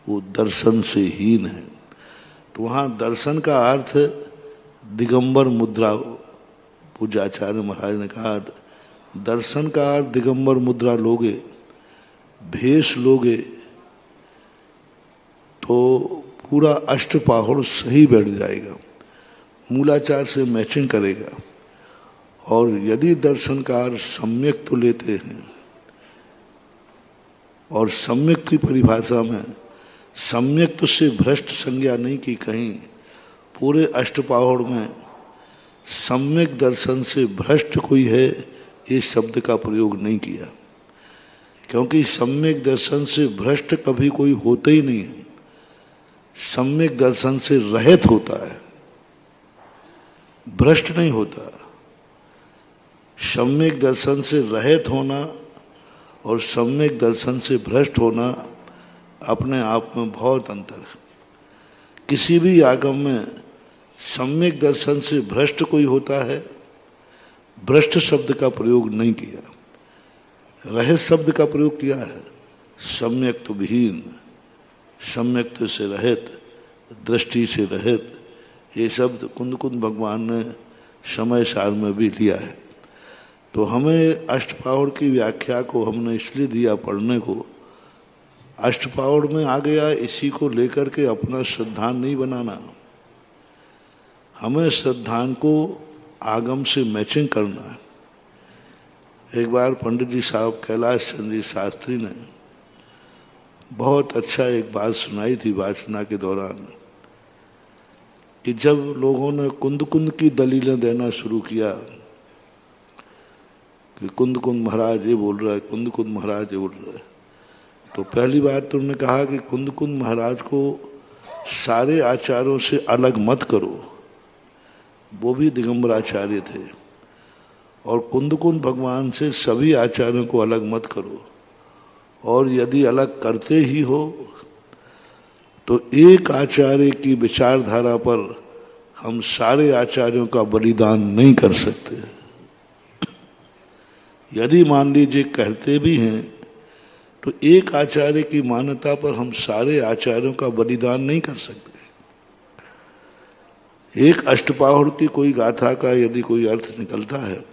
H: वो दर्शन से हीन है। तो वहाँ दर्शन का अर्थ दिगंबर मुद्रा, पूज्याचार्य महाराज ने कहा दर्शन का अर्थ दिगंबर मुद्रा लोगे, भेष लोगे तो पूरा अष्टपाहुड़ सही बैठ जाएगा, मूलाचार से मैचिंग करेगा। और यदि दर्शनकार सम्यक तो लेते हैं, और सम्यक की परिभाषा में सम्यक तो से भ्रष्ट संज्ञा नहीं की कहीं, पूरे अष्टपाहुड़ में सम्यक दर्शन से भ्रष्ट कोई है इस शब्द का प्रयोग नहीं किया, क्योंकि सम्यक दर्शन से भ्रष्ट कभी कोई होता ही नहीं है। सम्यक दर्शन से रहित होता है, भ्रष्ट नहीं होता। सम्यक दर्शन से रहित होना और सम्यक दर्शन से भ्रष्ट होना अपने आप में बहुत अंतर है। किसी भी आगम में सम्यक दर्शन से भ्रष्ट कोई होता है, भ्रष्ट शब्द का प्रयोग नहीं किया, रहित शब्द का प्रयोग किया है। सम्यक तो विहीन, सम्यक तो से रहित, दृष्टि से रहित, ये शब्द कुंद कुंद भगवान ने समय सार में भी लिया है। तो हमें अष्टपाहुड़ की व्याख्या को हमने इसलिए दिया पढ़ने को, अष्टपाहुड़ में आ गया इसी को लेकर के अपना सिद्धांत नहीं बनाना, हमें सिद्धांत को आगम से मैचिंग करना है। एक बार पंडित जी साहब कैलाश चंद्र जी शास्त्री ने बहुत अच्छा एक बात सुनाई थी वाचना के दौरान, कि जब लोगों ने कुंद कुंद की दलीलें देना शुरू किया कि कुंद कुंद महाराज ये बोल रहा है, कुंद कुंद महाराज ये बोल रहा है, तो पहली बात तो उन्होंने कहा कि कुंद कुंद महाराज को सारे आचार्यों से अलग मत करो, वो भी दिगंबर आचार्य थे, और कुंद कुंद भगवान से सभी आचार्यों को अलग मत करो, और यदि अलग करते ही हो तो एक आचार्य की विचारधारा पर हम सारे आचार्यों का बलिदान नहीं कर सकते। यदि मान लीजिए कहते भी हैं तो एक आचार्य की मान्यता पर हम सारे आचार्यों का बलिदान नहीं कर सकते। एक अष्टपाहुड़ की कोई गाथा का यदि कोई अर्थ निकलता है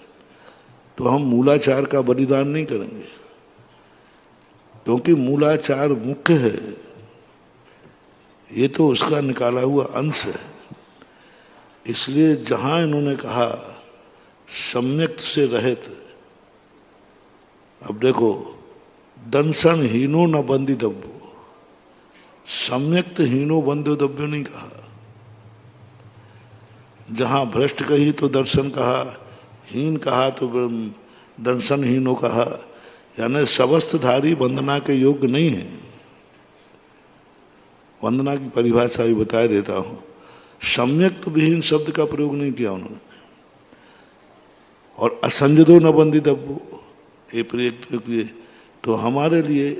H: तो हम मूलाचार का बलिदान नहीं करेंगे, क्योंकि मूलाचार मुख्य है। ये तो उसका निकाला हुआ अंश है। इसलिए जहां इन्होंने कहा सम्यक से रहित, अब देखो, दंसन हीनो न बंदी दब्बो, सम्यक्त हीनो बंदो दब्यो नहीं कहा। जहां भ्रष्ट कही तो दर्शन कहा, हीन कहा तो दर्शन हीनो कहा, यानी सबस्तधारी वंदना के योग्य नहीं है। वंदना की परिभाषा भी बता देता हूं। सम्यक्त विहीन शब्द का प्रयोग नहीं किया उन्होंने। और असंजदो न बंदी दब्बो ये प्रयोग किए। तो हमारे लिए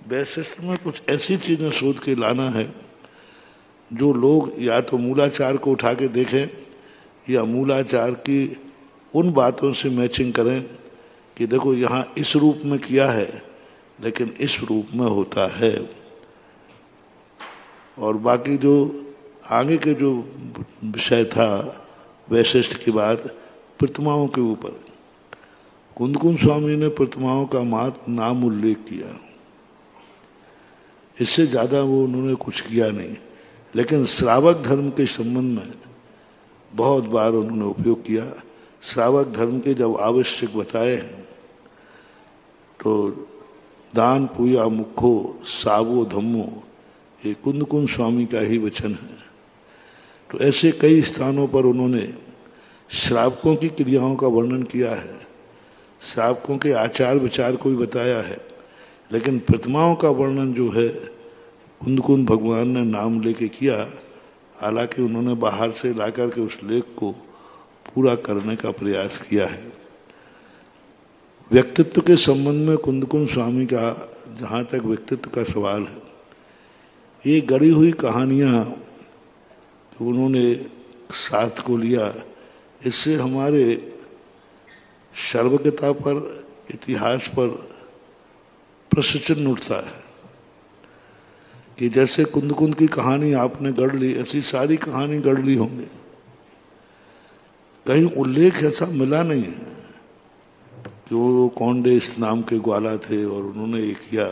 H: वैशिष्ट में कुछ ऐसी चीजें शोध के लाना है जो लोग या तो मूलाचार को उठा के देखें या मूलाचार की उन बातों से मैचिंग करें कि देखो यहाँ इस रूप में किया है लेकिन इस रूप में होता है। और बाकी जो आगे के जो विषय था वैशिष्ट की बात, प्रतिमाओं के ऊपर कुंदकुंद स्वामी ने प्रतिमाओं का मात्र नाम उल्लेख किया, इससे ज्यादा वो उन्होंने कुछ किया नहीं। लेकिन श्रावक धर्म के संबंध में बहुत बार उन्होंने उपयोग किया। श्रावक धर्म के जब आवश्यक बताए हैं तो दान पूया मुखो सावो धम्मो, ये कुंदकुंद स्वामी का ही वचन है। तो ऐसे कई स्थानों पर उन्होंने श्रावकों की क्रियाओं का वर्णन किया है, श्रावकों के आचार विचार को भी बताया है। लेकिन प्रतिमाओं का वर्णन जो है कुंदकुंद भगवान ने नाम लेके किया, हालांकि उन्होंने बाहर से लाकर के उस लेख को पूरा करने का प्रयास किया है। व्यक्तित्व के संबंध में कुंदकुंद स्वामी का जहाँ तक व्यक्तित्व का सवाल है, ये गढ़ी हुई कहानियाँ उन्होंने साथ को लिया, इससे हमारे सर्वज्ञता पर, इतिहास पर प्रश्न चिन्ह उठता है कि जैसे कुंदकुंद की कहानी आपने गढ़ ली, ऐसी सारी कहानी गढ़ ली होंगी। कहीं उल्लेख ऐसा मिला नहीं है कि वो कौंडे इस नाम के ग्वाला थे और उन्होंने ये किया।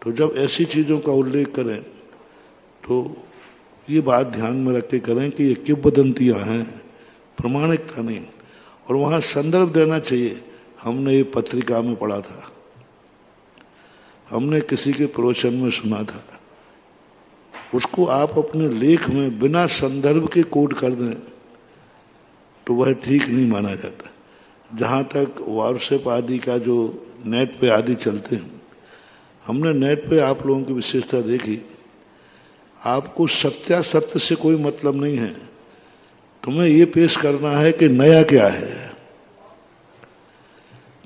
H: तो जब ऐसी चीजों का उल्लेख करें तो ये बात ध्यान में रख के करें कि ये किंवदंतियां हैं, प्रमाणिकता नहीं। और वहां संदर्भ देना चाहिए। हमने ये पत्रिका में पढ़ा था, हमने किसी के प्रवचन में सुना था, उसको आप अपने लेख में बिना संदर्भ के कोड कर दें तो वह ठीक नहीं माना जाता। जहाँ तक व्हाट्सएप आदि का जो नेट पे आदि चलते हैं, हमने नेट पे आप लोगों की विशेषता देखी, आपको सत्यासत्य से कोई मतलब नहीं है, तुम्हें ये पेश करना है कि नया क्या है।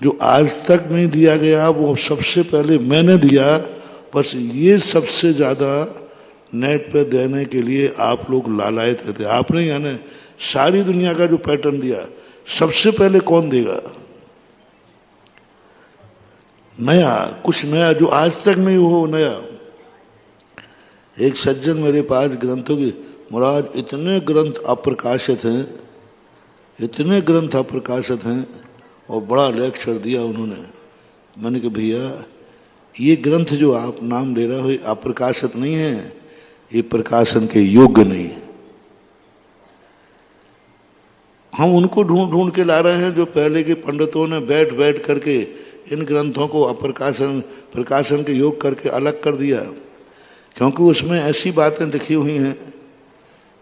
H: जो आज तक नहीं दिया गया वो सबसे पहले मैंने दिया, बस ये सबसे ज्यादा नेट पे देने के लिए आप लोग लालायत थे। आपने यानी सारी दुनिया का जो पैटर्न दिया, सबसे पहले कौन देगा? नया, कुछ नया जो आज तक नहीं हो, नया। एक सज्जन मेरे पास ग्रंथों की, मुराद इतने ग्रंथ अप्रकाशित हैं, इतने ग्रंथ अप्रकाशित हैं, और बड़ा लेक्चर दिया उन्होंने। मैंने कहा भैया ये ग्रंथ जो आप नाम ले रहे हो अप्रकाशित नहीं है, ये प्रकाशन के योग्य नहीं है। हम उनको ढूंढ ढूंढ के ला रहे हैं जो पहले के पंडितों ने बैठ बैठ करके इन ग्रंथों को अप्रकाशन प्रकाशन के योग करके अलग कर दिया, क्योंकि उसमें ऐसी बातें लिखी हुई हैं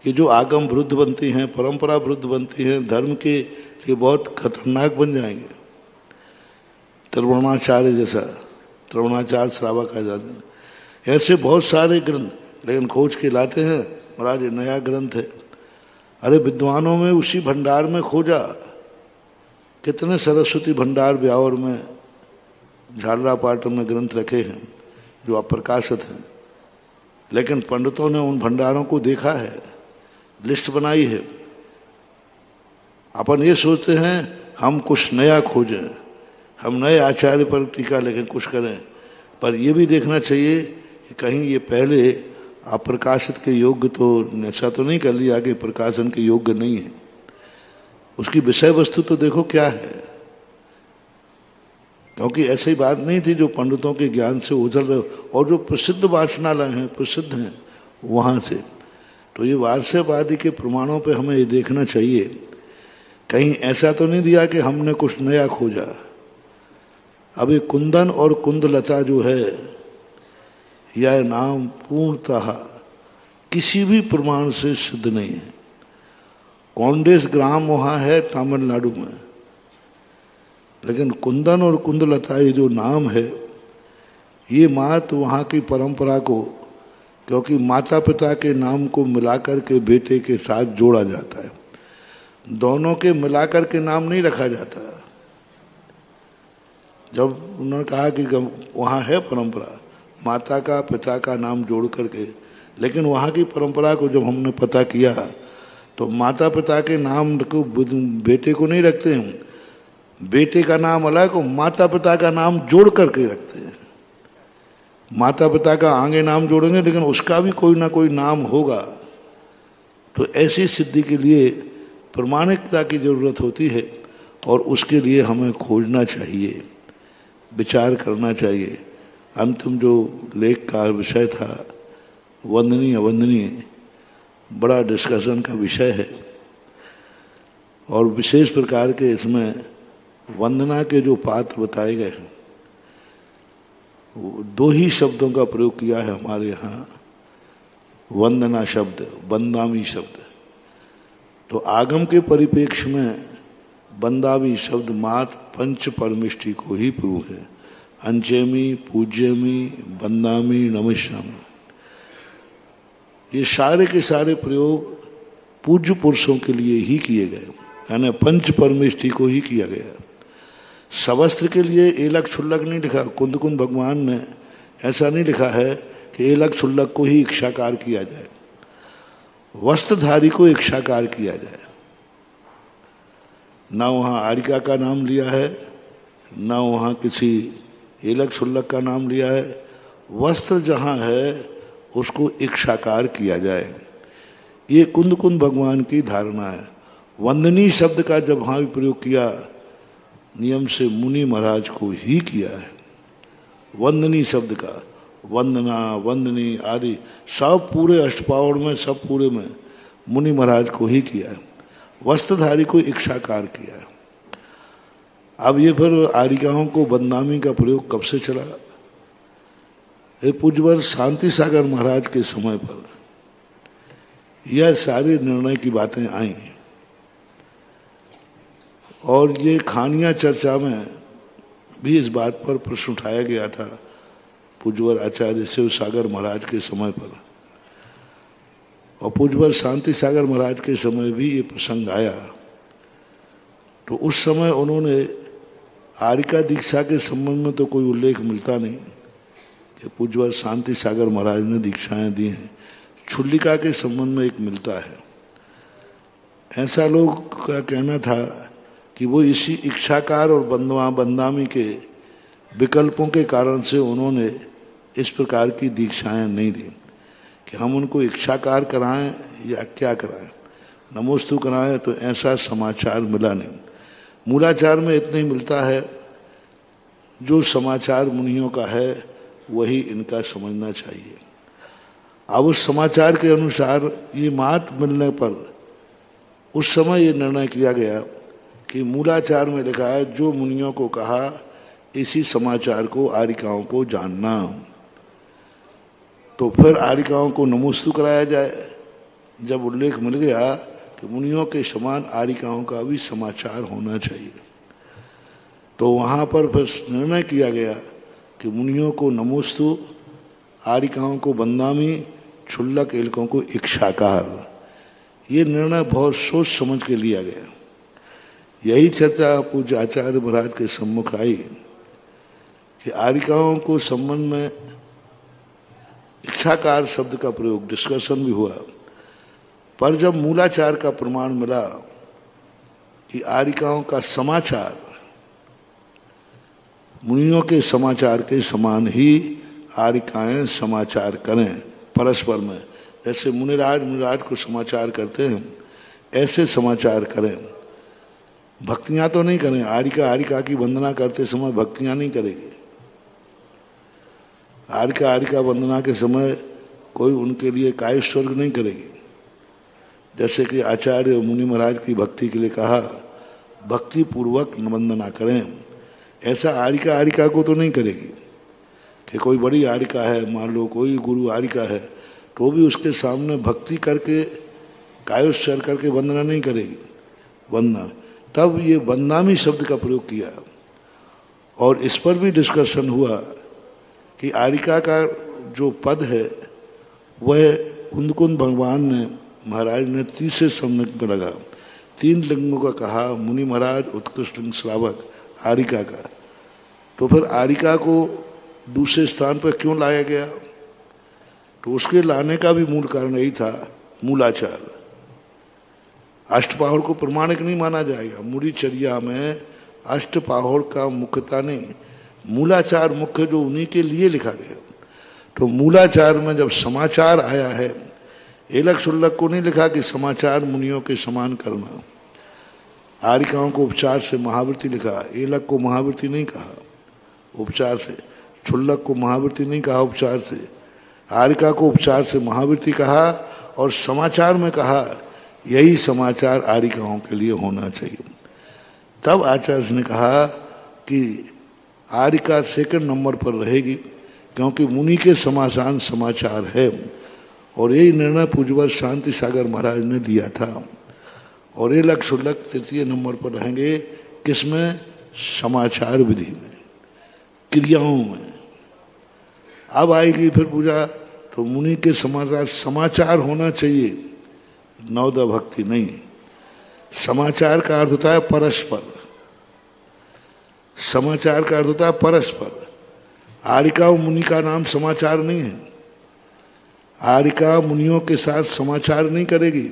H: कि जो आगम विरुद्ध बनती हैं, परंपरा विरुद्ध बनती हैं, धर्म के लिए बहुत खतरनाक बन जाएंगे। त्रिगुणाचार्य जैसा, त्रिगुणाचार्य श्रावक आ जाते हैं, ऐसे बहुत सारे ग्रंथ, लेकिन खोज के लाते हैं महाराज ये नया ग्रंथ है। अरे विद्वानों में उसी भंडार में खोजा, कितने सरस्वती भंडार ब्यावर में, झालरापाटन में ग्रंथ रखे हैं जो अप्रकाशित हैं, लेकिन पंडितों ने उन भंडारों को देखा है, लिस्ट बनाई है। अपन ये सोचते हैं हम कुछ नया खोजें, हम नए आचार्य पर टीका लेकिन कुछ करें, पर यह भी देखना चाहिए कि कहीं ये पहले अप्रकाशित के योग्य तो ऐसा तो नहीं कर लिया कि प्रकाशन के योग्य नहीं है। उसकी विषय वस्तु तो देखो क्या है, क्योंकि ऐसी बात नहीं थी जो पंडितों के ज्ञान से उजल रहे। और जो प्रसिद्ध वाचनालय हैं, प्रसिद्ध हैं, वहाँ से। तो ये वारसेवादी के प्रमाणों पे हमें ये देखना चाहिए, कहीं ऐसा तो नहीं दिया कि हमने कुछ नया खोजा। अब ये कुंदन और कुंदलता जो है, यह नाम पूर्णतः किसी भी प्रमाण से सिद्ध नहीं है। कौंडेस ग्राम वहाँ है तमिलनाडु में, लेकिन कुंदन और कुंदलता ये जो नाम है, ये मात्र वहाँ की परंपरा को, क्योंकि माता पिता के नाम को मिलाकर के बेटे के साथ जोड़ा जाता है, दोनों के मिलाकर के नाम नहीं रखा जाता। जब उन्होंने कहा कि वहाँ है परंपरा माता का पिता का नाम जोड़ करके, लेकिन वहाँ की परंपरा को जब हमने पता किया तो माता पिता के नाम को बेटे को नहीं रखते हैं, बेटे का नाम अलग और माता पिता का नाम जोड़ करके रखते हैं। माता पिता का आगे नाम जोड़ेंगे लेकिन उसका भी कोई ना कोई नाम होगा। तो ऐसी सिद्धि के लिए प्रमाणिकता की जरूरत होती है और उसके लिए हमें खोजना चाहिए, विचार करना चाहिए। अंतिम जो लेख का विषय था वंदनीय अवंदनीय, बड़ा डिस्कशन का विषय है और विशेष प्रकार के इसमें वंदना के जो पात्र बताए गए हैं, दो ही शब्दों का प्रयोग किया है हमारे यहाँ, वंदना शब्द, बंदामी शब्द। तो आगम के परिप्रेक्ष्य में बंदावी शब्द मात्र पंच परमिष्टि को ही प्रयोग है, अंचेमी, पूज्यमी, बंदामी, नमिष्यामी। ये सारे के सारे प्रयोग पूज्य पुरुषों के लिए ही किए गए, यानी पंच परमिष्टि को ही किया गया। सवस्त्र के लिए एलक क्षुल्लक नहीं लिखा, कुंद कुंद भगवान ने ऐसा नहीं लिखा है कि एलक क्षुल्लक को ही इच्छाकार किया जाए, वस्त्रधारी को इच्छाकार किया जाए। ना वहाँ आरिका का नाम लिया है, ना वहाँ किसी एलक क्षुल्लक का नाम लिया है। वस्त्र जहाँ है उसको इच्छाकार किया जाए, ये कुंद कुंद भगवान की धारणा है। वंदनी शब्द का जब वहाँ भी प्रयोग किया, नियम से मुनि महाराज को ही किया है। वंदनी शब्द का वंदना, वंदनी आदि सब पूरे अष्टपावड़ में, सब पूरे में मुनि महाराज को ही किया है। वस्त्रधारी को इच्छाकार किया है। अब ये फिर आरिकाओं को बदनामी का प्रयोग कब से चला? ये पूज्यवर शांति सागर महाराज के समय पर यह सारे निर्णय की बातें आई और ये खानिया चर्चा में भी इस बात पर प्रश्न उठाया गया था पूज्यवर आचार्य शिव सागर महाराज के समय पर, और पूज्यवर शांति सागर महाराज के समय भी ये प्रसंग आया। तो उस समय उन्होंने आरिका दीक्षा के संबंध में तो कोई उल्लेख मिलता नहीं कि पूज्यवर शांति सागर महाराज ने दीक्षाएं दी हैं। छुल्लिका के संबंध में एक मिलता है। ऐसा लोग का कहना था कि वो इसी इच्छाकार और बंदामी के विकल्पों के कारण से उन्होंने इस प्रकार की दीक्षाएं नहीं दी कि हम उनको इच्छाकार कराएं या क्या कराएं, नमोस्तु कराएं, तो ऐसा समाचार मिला नहीं। मूलाचार में इतना ही मिलता है, जो समाचार मुनियों का है वही इनका समझना चाहिए। अब उस समाचार के अनुसार ये मात मिलने पर उस समय ये निर्णय किया गया कि मूलाचार में लिखा है जो मुनियों को कहा इसी समाचार को आरिकाओं को जानना, तो फिर आरिकाओं को नमोस्तु कराया जाए। जब उल्लेख मिल गया कि मुनियों के समान आरिकाओं का भी समाचार होना चाहिए, तो वहां पर फिर निर्णय किया गया कि मुनियों को नमोस्तु, आरिकाओं को बंदामी, क्षुल्लक एलकों को इच्छाकार। ये निर्णय बहुत सोच समझ के लिया गया। यही चर्चा पूज्य आचार्य महाराज के सम्मुख आई कि आरिकाओं को संबंध में इच्छाकार शब्द का प्रयोग, डिस्कशन भी हुआ, पर जब मूलाचार का प्रमाण मिला कि आरिकाओं का समाचार मुनियों के समाचार के समान ही आरिकाएं समाचार करें परस्पर में, जैसे मुनिराज को समाचार करते हैं ऐसे समाचार करें। भक्तियां तो नहीं करें, आरिका की वंदना करते समय भक्तियां नहीं करेगी। आरिका वंदना के समय कोई उनके लिए काय स्वर्ग नहीं करेगी। जैसे कि आचार्य मुनि महाराज की भक्ति के लिए कहा भक्ति पूर्वक वंदना करें, ऐसा आरिका आरिका को तो नहीं करेगी कि कोई बड़ी आरिका है, मान लो कोई गुरु आरिका है तो भी उसके सामने भक्ति करके कायोच्चार करके वंदना नहीं करेगी। वंदना तब ये वंदनामी शब्द का प्रयोग किया और इस पर भी डिस्कशन हुआ कि आरिका का जो पद है वह कुंद भगवान ने महाराज ने तीसरे समलिंग पर लगा, 3 लिंगों का कहा, मुनि महाराज उत्कृष्ट लिंग श्रावक आरिका का। तो फिर आरिका को दूसरे स्थान पर क्यों लाया गया? तो उसके लाने का भी मूल कारण यही था, मूलाचार। अष्टपाहुर को प्रमाणिक नहीं माना जाएगा। मूढ़चर्या में अष्टपाहुर का मुख्यता नहीं, मूलाचार मुख्य जो उन्हीं के लिए लिखा गया। तो मूलाचार में जब समाचार आया है, एलक शुल्लक को नहीं लिखा कि समाचार मुनियों के समान करना। आरिकाओं को उपचार से महावृत्ति लिखा, एलक को महावृत्ति नहीं कहा उपचार से, क्षुल्लक को महावृत्ति नहीं कहा उपचार से, आरिका को उपचार से महावृत्ति कहा और समाचार में कहा यही समाचार आरिकाओं के लिए होना चाहिए। तब आचार्य ने कहा कि आरिका सेकंड नंबर पर रहेगी क्योंकि मुनि के समासान समाचार है और यही निर्णय पूज्यवर शांति सागर महाराज ने दिया था। और ये लक्ष्य तृतीय नंबर पर रहेंगे, किसमें? समाचार विधि में, क्रियाओं में। अब आएगी फिर पूजा, तो मुनि के समाचार होना चाहिए, नवदा भक्ति नहीं। समाचार का अर्थ होता है परस्पर, समाचार का अर्थ होता है परस्पर। आरिका और मुनि का नाम समाचार नहीं है। आरिका मुनियों के साथ समाचार नहीं करेगी,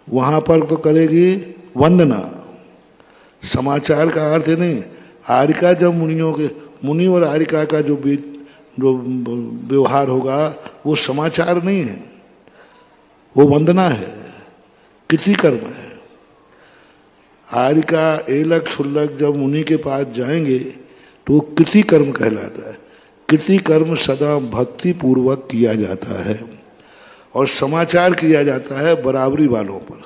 H: वहां पर तो करेगी वंदना। समाचार का अर्थ नहीं, आरिका जब मुनि और आरिका का जो व्यवहार होगा वो समाचार नहीं है, वो वंदना है, कृति कर्म है। आरिका एलक क्षुल्लक जब मुनि के पास जाएंगे तो वो कृति कर्म कहलाता है। कृति कर्म सदा भक्ति पूर्वक किया जाता है और समाचार किया जाता है बराबरी वालों पर।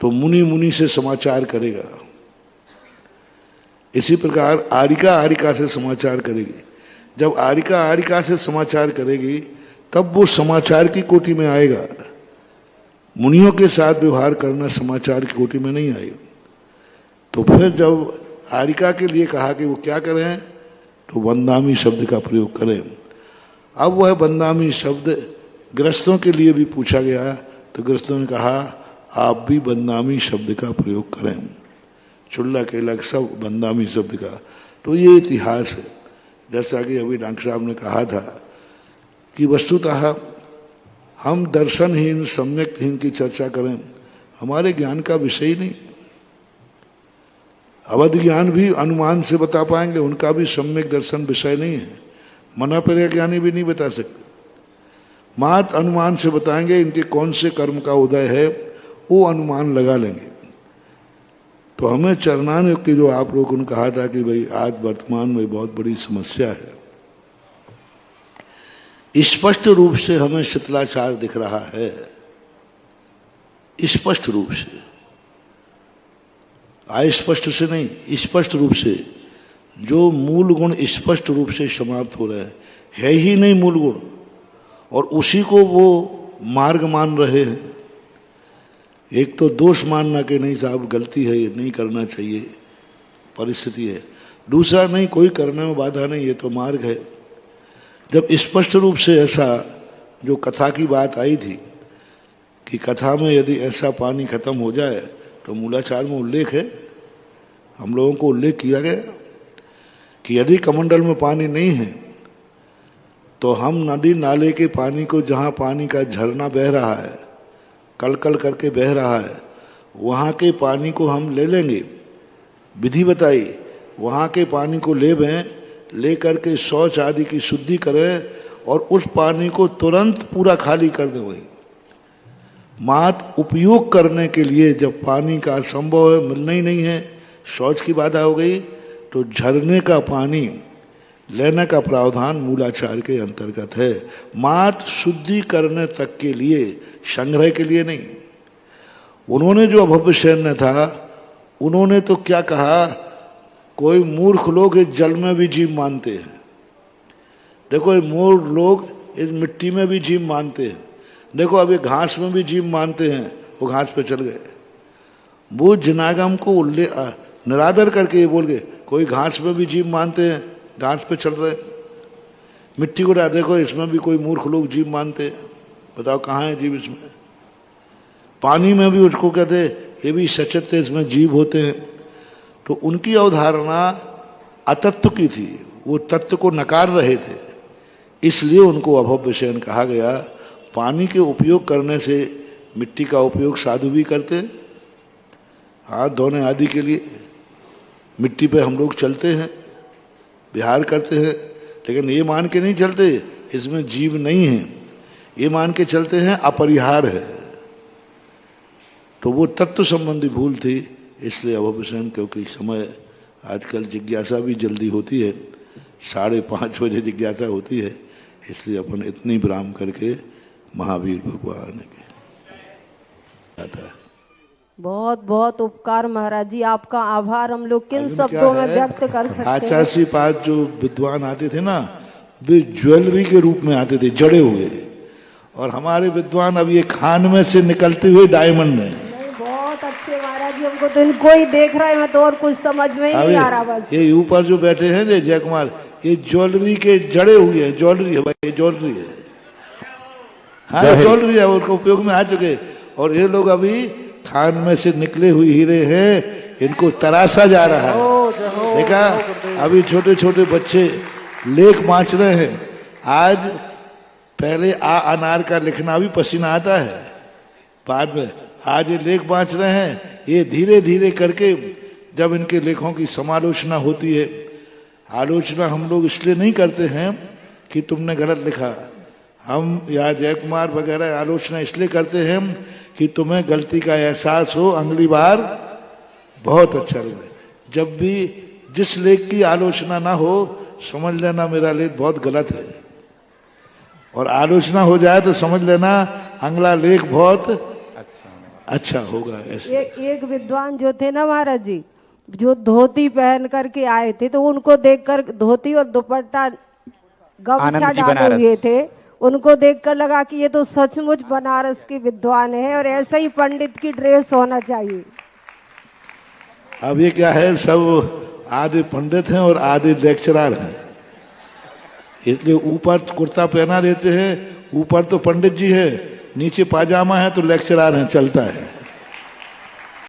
H: तो मुनि से समाचार करेगा, इसी प्रकार आरिका आरिका से समाचार करेगी। जब आरिका आरिका से समाचार करेगी तब वो समाचार की कोटि में आएगा। मुनियों के साथ व्यवहार करना समाचार की कोटि में नहीं आएगा। तो फिर जब आरिका के लिए कहा कि वो क्या करें, तो वंदामी शब्द का प्रयोग करें। अब वह वंदामी शब्द गृहस्थों के लिए भी पूछा गया, तो गृहस्थों ने कहा आप भी वंदामी शब्द का प्रयोग करें। चुल्ला केलक सब वंदामी शब्द का। तो ये इतिहास है, जैसा कि अभी डॉक्टर साहब ने कहा था कि वस्तुतः हम दर्शनहीन सम्यकहीन की चर्चा करें, हमारे ज्ञान का विषय ही नहीं। अवध ज्ञान भी अनुमान से बता पाएंगे, उनका भी सम्यक दर्शन विषय नहीं है। मना पर ज्ञानी भी नहीं बता सकते, मात्र अनुमान से बताएंगे इनके कौन से कर्म का उदय है, वो अनुमान लगा लेंगे। तो हमें चरणान की जो आप लोगों ने कहा था कि भाई आज वर्तमान में बहुत बड़ी समस्या है, स्पष्ट रूप से हमें शिथिलाचार दिख रहा है, स्पष्ट रूप से, अस्पष्ट से नहीं, स्पष्ट रूप से। जो मूल गुण स्पष्ट रूप से समाप्त हो रहे हैं, है ही नहीं मूल गुण, और उसी को वो मार्ग मान रहे हैं। एक तो दोष मानना कि नहीं साहब गलती है, ये नहीं करना चाहिए, परिस्थिति है। दूसरा, नहीं कोई करने में बाधा नहीं, ये तो मार्ग है। जब स्पष्ट रूप से ऐसा जो कथा की बात आई थी कि कथा में यदि ऐसा पानी खत्म हो जाए, तो मूलाचार में उल्लेख है, हम लोगों को उल्लेख किया गया कि यदि कमंडल में पानी नहीं है तो हम नदी नाले के पानी को, जहाँ पानी का झरना बह रहा है, कल कल करके बह रहा है, वहाँ के पानी को हम ले लेंगे। विधि बताई, वहाँ के पानी को ले करके शौच आदि की शुद्धि करें और उस पानी को तुरंत पूरा खाली कर दें। वही मात्र उपयोग करने के लिए जब पानी का संभव है, मिलना ही नहीं है, शौच की बाधा हो गई, तो झरने का पानी लेने का प्रावधान मूलाचार के अंतर्गत है, मात्र शुद्धि करने तक के लिए, संग्रह के लिए नहीं। उन्होंने जो अभव्य सैन्य था, उन्होंने तो क्या कहा, कोई मूर्ख लोग इस जल में भी जीव मानते हैं। देखो ये मूर्ख लोग इस मिट्टी में भी जीव मानते हैं। देखो अब ये घास में भी जीव मानते हैं, वो घास पे चल गए। वो जनागम को निरादर करके ये बोल गए, कोई घास में भी जीव मानते हैं, घास पे चल रहे। मिट्टी को देखो इसमें भी कोई मूर्ख लोग जीव मानते हैं, बताओ कहाँ है जीव इसमें। पानी में भी उसको कहते ये भी सचेत, इसमें जीव होते हैं। तो उनकी अवधारणा अतत्व की थी, वो तत्व को नकार रहे थे, इसलिए उनको अभव्य शयन कहा गया। पानी के उपयोग करने से मिट्टी का उपयोग साधु भी करते हैं, हाथ धोने आदि के लिए मिट्टी पे हम लोग चलते हैं, विहार करते हैं, लेकिन ये मान के नहीं चलते इसमें जीव नहीं है, ये मान के चलते हैं अपरिहार है। तो वो तत्व संबंधी भूल थी, इसलिए अभव्य शयन। क्योंकि समय आजकल जिज्ञासा भी जल्दी होती है, 5:30 बजे जिज्ञासा होती है, इसलिए अपन इतनी विराम करके महावीर भगवान के आता है।
I: बहुत बहुत उपकार महाराज जी, आपका आभार हम लोग किन शब्दों में व्यक्त कर सकते हैं।
H: आचार्य पास जो विद्वान आते थे ना, वे ज्वेलरी के रूप में आते थे, जड़े हुए, और हमारे विद्वान अब ये खान में से निकलते हुए डायमंड है।
I: बहुत अच्छे महाराज जी, हमको तो इनको ही देख रहे हैं, तो और कुछ समझ में ही नहीं आ रहा। बस
H: ये ऊपर जो बैठे हैं जय कुमार, ये ज्वेलरी के जड़े हुए हैं, ज्वेलरी है भाई, ज्वेलरी है, हाँ ज्वेलरी है, उनका उपयोग में आ चुके। और ये लोग अभी खान में से निकले हुए हीरे हैं, इनको तराशा जा रहा है। देखा अभी छोटे छोटे बच्चे लेख बाँच रहे हैं। आज पहले अनार का लिखना भी पसीना आता है, बाद में आज ये लेख बाँच रहे हैं। ये धीरे धीरे करके जब इनके लेखों की समालोचना होती है, आलोचना हम लोग इसलिए नहीं करते हैं कि तुमने गलत लिखा, हम या जय कुमार वगैरह आलोचना इसलिए करते हैं कि तुम्हें गलती का एहसास हो, अगली बार बहुत अच्छा लगे। जब भी जिस लेख की आलोचना ना हो, समझ लेना मेरा लेख बहुत गलत है, और आलोचना हो जाए तो समझ लेना अगला लेख बहुत अच्छा होगा। ऐसे
I: एक विद्वान जो थे ना महाराज जी, जो धोती पहन करके आए थे, तो उनको देखकर, धोती और दुपट्टा गमछा डाले हुए थे, उनको देखकर लगा कि ये तो सचमुच बनारस के विद्वान है, और ऐसा ही पंडित की ड्रेस होना चाहिए।
H: अब ये क्या है, सब आधे पंडित हैं और आधे लेक्चरर हैं, इसलिए ऊपर कुर्ता पहना देते हैं। ऊपर तो पंडित जी है, नीचे पाजामा है तो लेक्चरर हैं, चलता है।